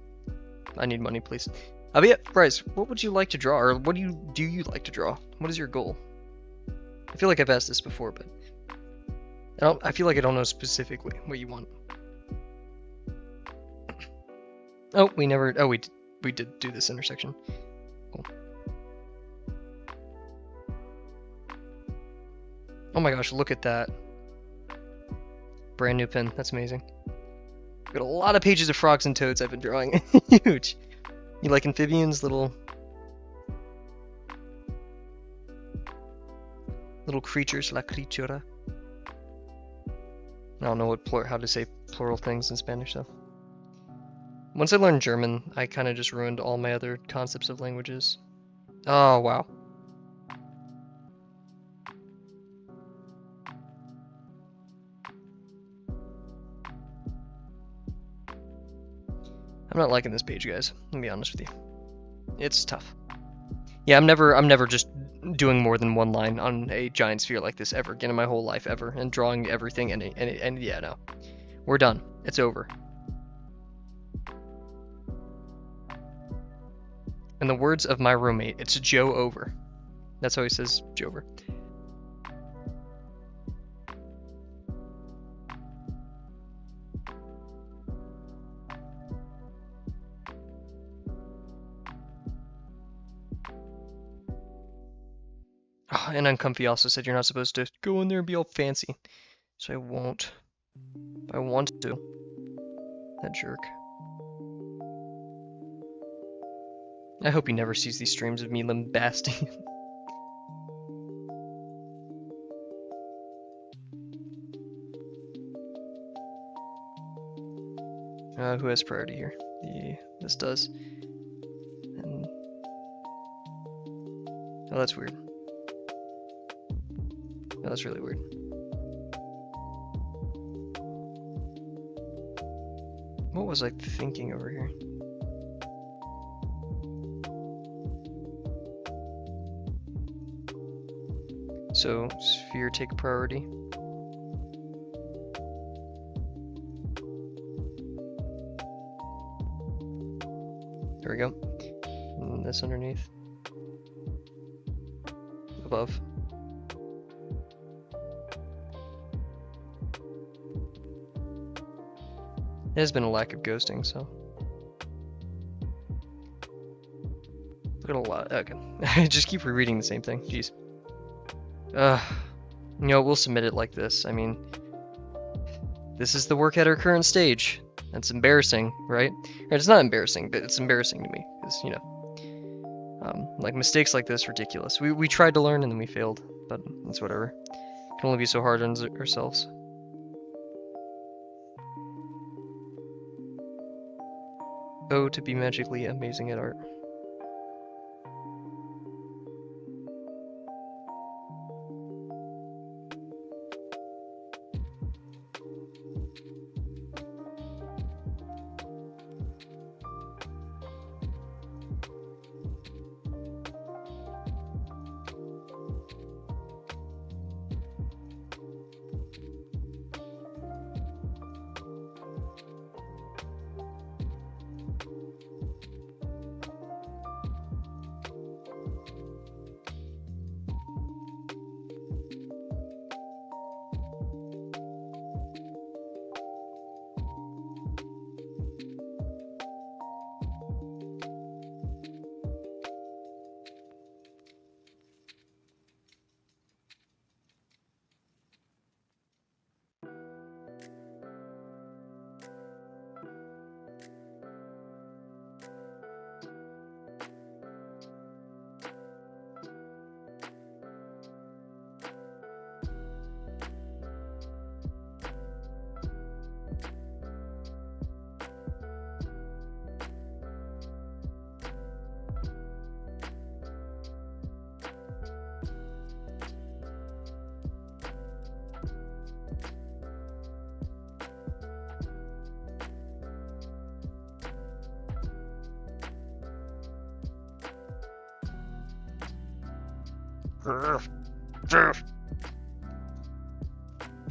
I need money, please. But yeah, Bryce, what would you like to draw? Or what do you like to draw? What is your goal? I feel like I've asked this before, but I feel like I don't know specifically what you want. Oh, we did do this intersection. Cool. Oh my gosh, look at that. Brand new pen, that's amazing. Got a lot of pages of frogs and toads I've been drawing. Huge. You like amphibians, little creatures, la criatura. I don't know how to say plural things in Spanish though. Once I learned German, I kind of just ruined all my other concepts of languages. Oh, wow. I'm not liking this page, guys. I'll be honest with you. It's tough. Yeah, I'm never just doing more than one line on a giant sphere like this ever again in my whole life ever, and drawing everything and yeah, no. We're done. It's over. In the words of my roommate, it's Joe over. That's how he says Jover. Oh, and Uncomfy also said you're not supposed to go in there and be all fancy. So I won't. I want to. That jerk. I hope he never sees these streams of me lambasting. Who has priority here? This does. And oh, that's weird. Oh, that's really weird. What was I thinking over here? So, sphere take priority. There we go. And this underneath. Above. There's been a lack of ghosting, so. Look at a lot. Okay. I just keep rereading the same thing. Jeez. You know, we'll submit it like this. I mean, This is the work at our current stage. That's embarrassing, right? Or it's not embarrassing, but it's embarrassing to me because like mistakes like this, ridiculous. We tried to learn and then we failed, but it's whatever. Can only be so hard on ourselves. Oh, to be magically amazing at art.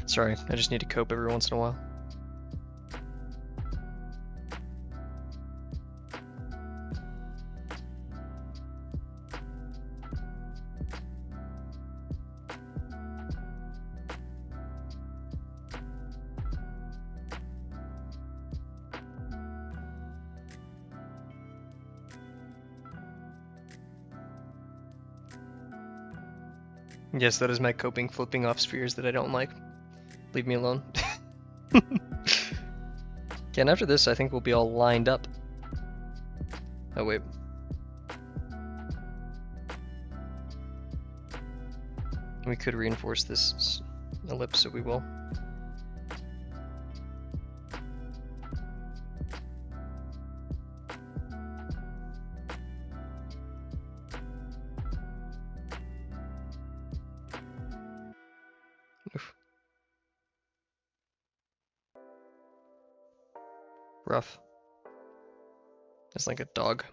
Sorry, I just need to cope every once in a while. Yes, that is my coping, flipping off spheres that I don't like. Leave me alone. Okay, and after this, I think we'll be all lined up. Oh, wait. We could reinforce this ellipse, so we will. Oof. Rough. It's like a dog.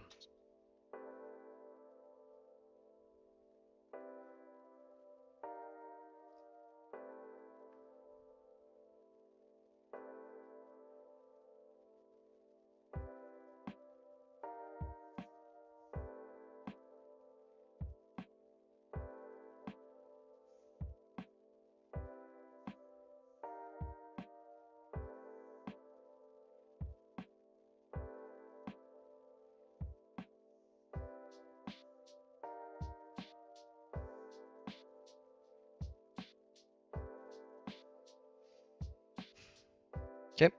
Okay.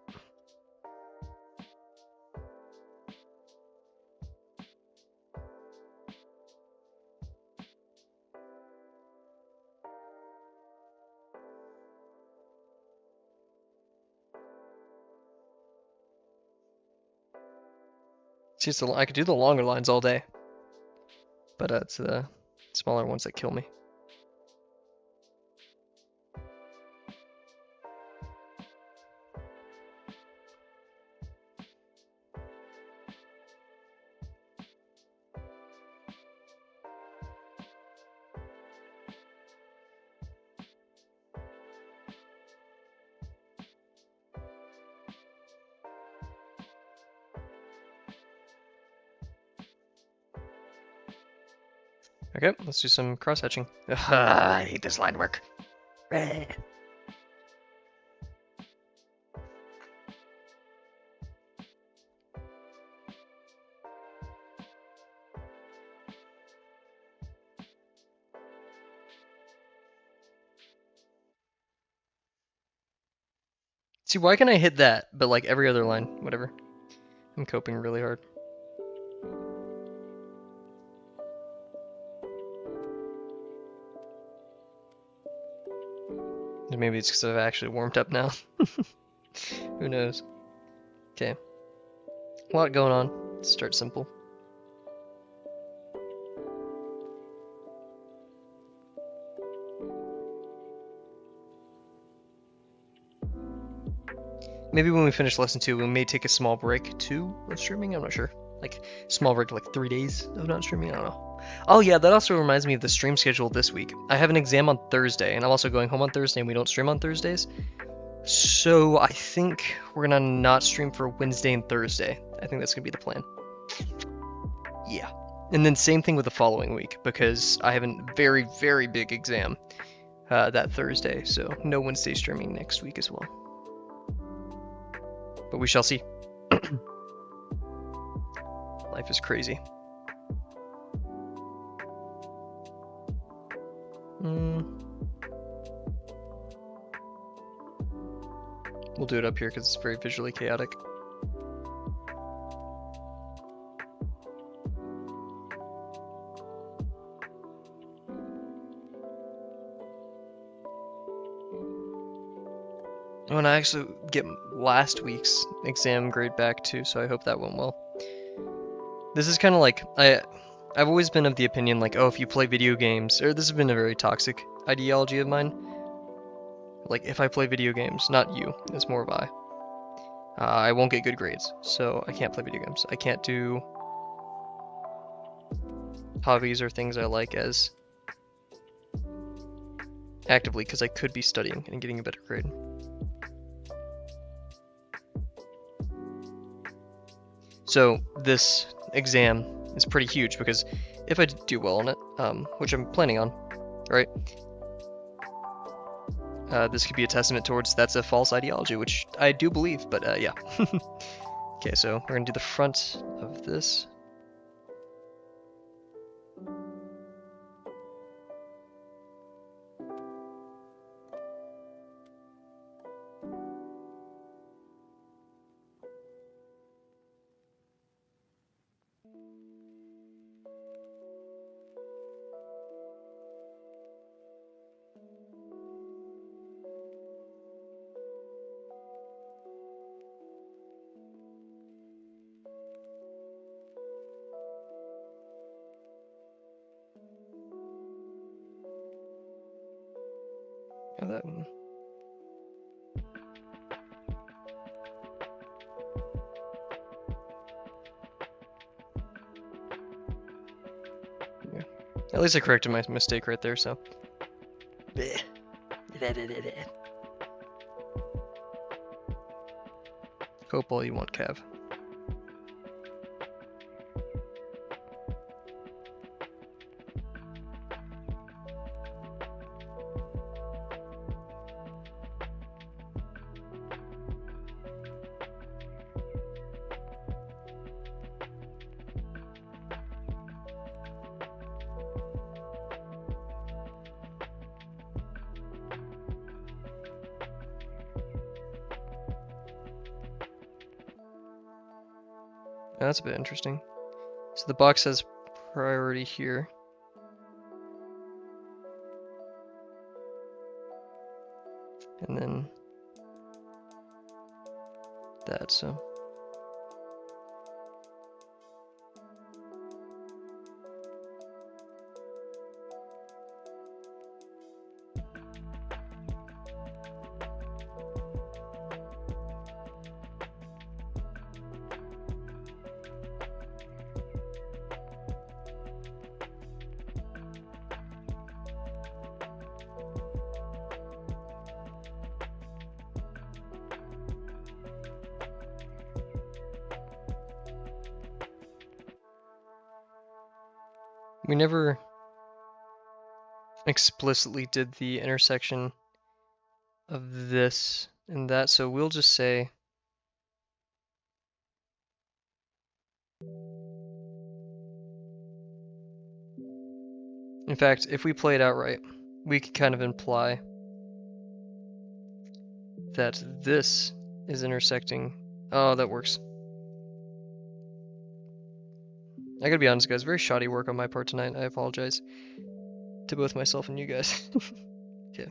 See, I could do the longer lines all day, but it's the smaller ones that kill me. Okay, let's do some cross-hatching. I hate this line work. See, why can I hit that, but like every other line? Whatever. I'm coping really hard. Maybe it's because I've actually warmed up now. Who knows? Okay. A lot going on. Let's start simple. Maybe when we finish lesson 2, we may take a small break to streaming. I'm not sure. Like, small break to like 3 days of not streaming. I don't know. Oh yeah, that also reminds me of the stream schedule this week. I have an exam on Thursday, and I'm also going home on Thursday, and we don't stream on Thursdays. So I think we're gonna not stream for Wednesday and Thursday. I think that's gonna be the plan. Yeah. And then same thing with the following week, because I have a very, very big exam that Thursday, so no Wednesday streaming next week as well. But we shall see. Life is crazy. We'll do it up here because it's very visually chaotic. Oh, and I actually get last week's exam grade back too, so I hope that went well. This is kind of like, I've always been of the opinion like, oh, if you play video games, or this has been a very toxic ideology of mine. Like, if I play video games, not you, it's more of I won't get good grades, so I can't play video games. I can't do hobbies or things I like as actively because I could be studying and getting a better grade. So this exam is pretty huge because if I do well on it, which I'm planning on, right? This could be a testament towards that's a false ideology, which I do believe, but yeah. Okay, so we're gonna do the front of this. That one. Yeah. At least I corrected my mistake right there, so. Hope all you want, Cav. That's a bit interesting. So the box has priority here. And then that, so. We never explicitly did the intersection of this and that, so we'll just say in fact, if we play it outright, we could kind of imply that this is intersecting. Oh, that works. I gotta be honest, guys. Very shoddy work on my part tonight. I apologize to both myself and you guys. Okay,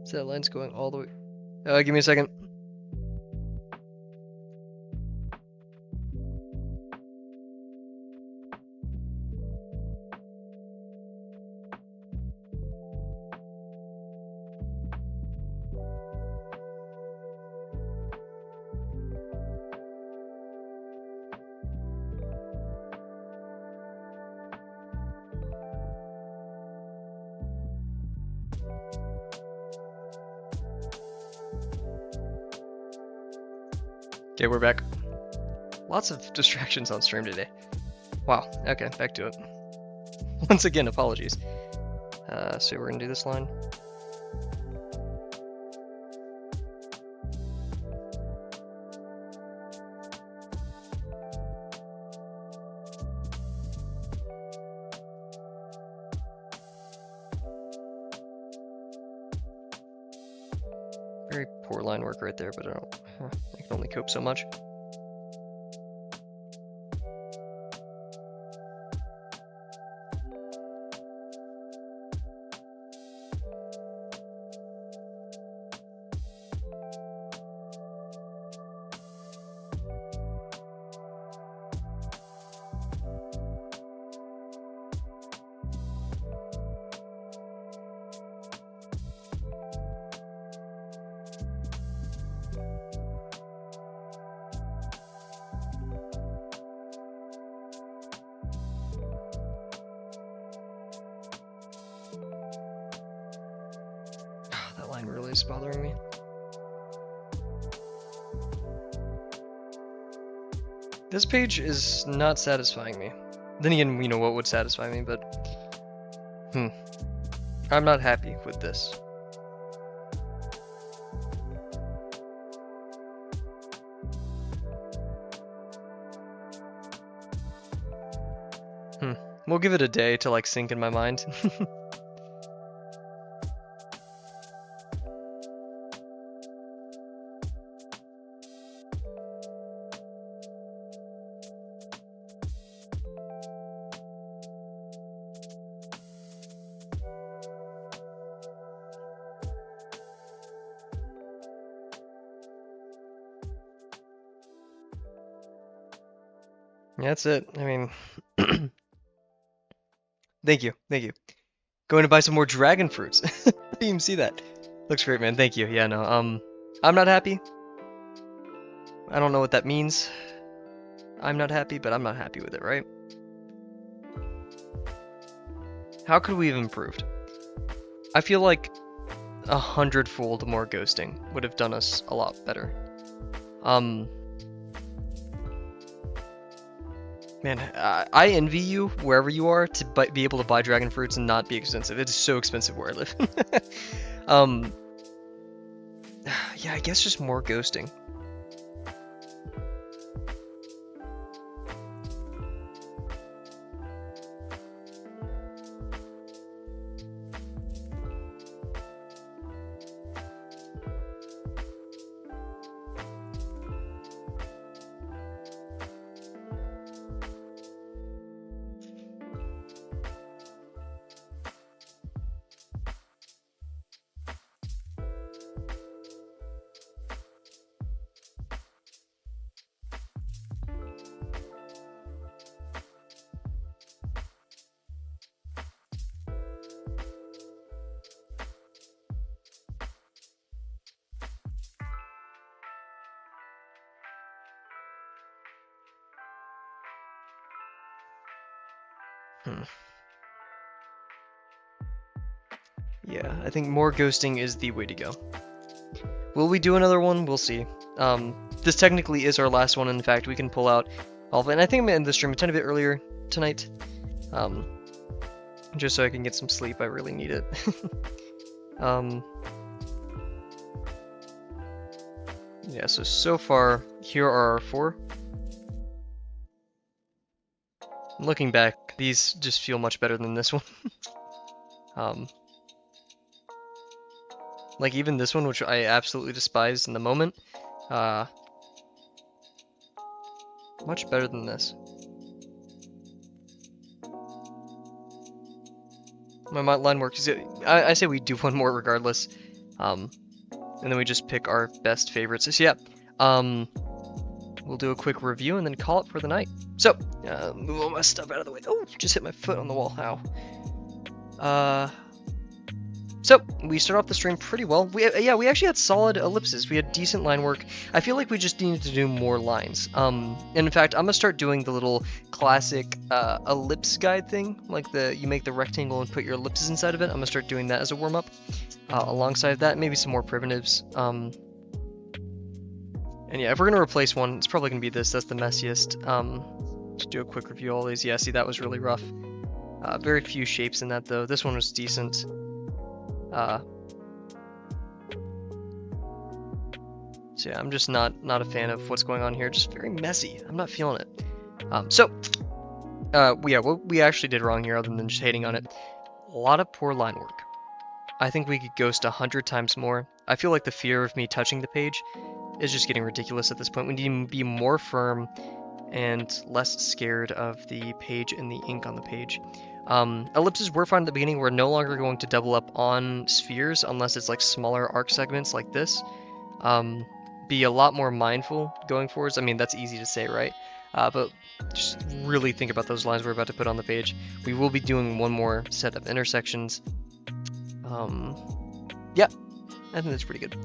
so that line's going all the way. Give me a second. Okay, we're back. Lots of distractions on stream today. Wow, okay, back to it. Once again, apologies. So we're gonna do this line. Very poor line work right there, but I can only cope so much. That line really is bothering me. This page is not satisfying me. Then again, you know what would satisfy me, but I'm not happy with this. We'll give it a day to like sink in my mind. Yeah, that's it. I mean, thank you. Going to buy some more dragon fruits. I didn't even see that. Looks great, man. Thank you. Yeah, no, I'm not happy. I don't know what that means. I'm not happy, but I'm not happy with it, right? How could we have improved? I feel like 100-fold more ghosting would have done us a lot better. Man, I envy you wherever you are to be able to buy dragon fruits and not be expensive. It is so expensive where I live. Yeah, I guess just more ghosting. Yeah, I think more ghosting is the way to go. Will we do another one? We'll see. This technically is our last one. In fact, we can pull out all of it. And I think I'm going to end the stream a tiny bit earlier tonight. Just so I can get some sleep. I really need it. Yeah, so far, here are our 4. Looking back, these just feel much better than this one. Like even this one, which I absolutely despised in the moment, Much better than this. My line work is I say we do one more regardless, and then we just pick our best favorites. So yeah, we'll do a quick review and then call it for the night. So move all my stuff out of the way. Oh, just hit my foot on the wall. Ow. So we start off the stream pretty well. We actually had solid ellipses. We had decent line work. I feel like we just needed to do more lines. And in fact, I'm gonna start doing the little classic ellipse guide thing, like you make the rectangle and put your ellipses inside of it. I'm gonna start doing that as a warm up. Alongside that, maybe some more primitives. And yeah, if we're gonna replace one, it's probably gonna be this. That's the messiest. Just do a quick review of all these. Yeah, see, that was really rough. Very few shapes in that though. This one was decent. So yeah, I'm just not a fan of what's going on here. Just very messy. I'm not feeling it. What we actually did wrong here, other than just hating on it, a lot of poor line work. I think we could ghost 100 times more. I feel like the fear of me touching the page is just getting ridiculous at this point. We need to be more firm and less scared of the page and the ink on the page. Ellipses were fine at the beginning. We're no longer going to double up on spheres unless it's like smaller arc segments like this. Be a lot more mindful going forwards. I mean, that's easy to say, right? But just really think about those lines we're about to put on the page. We will be doing one more set of intersections. Yeah, I think that's pretty good.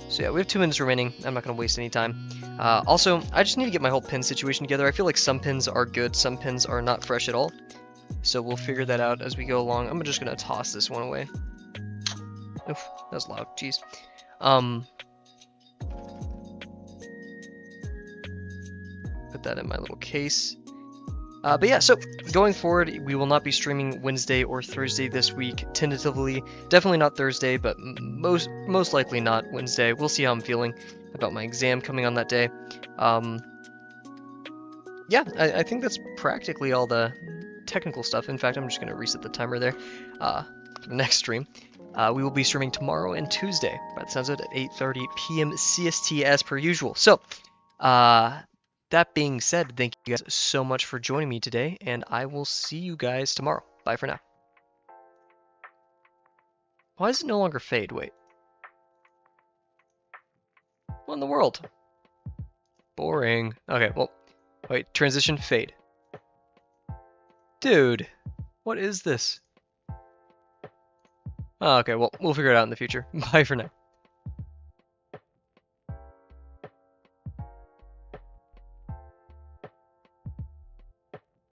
So yeah, we have 2 minutes remaining. I'm not going to waste any time. Also, I just need to get my whole pin situation together. I feel like some pins are good, some pins are not fresh at all. So we'll figure that out as we go along. I'm just going to toss this one away. Oof, that was loud. Jeez. Put that in my little case. But yeah, so going forward, we will not be streaming Wednesday or Thursday this week, tentatively. Definitely not Thursday, but most likely not Wednesday. We'll see how I'm feeling about my exam coming on that day. Yeah, I think that's practically all the technical stuff. In fact, I'm just going to reset the timer there for the next stream. We will be streaming tomorrow and Tuesday, by the sounds of it, at 8:30 p.m. CST as per usual. So, that being said, thank you guys so much for joining me today, and I will see you guys tomorrow. Bye for now. Why does it no longer fade? Wait. What in the world? Boring. Okay, well, wait, transition, fade. Dude, what is this? Oh, okay, well, we'll figure it out in the future. Bye for now.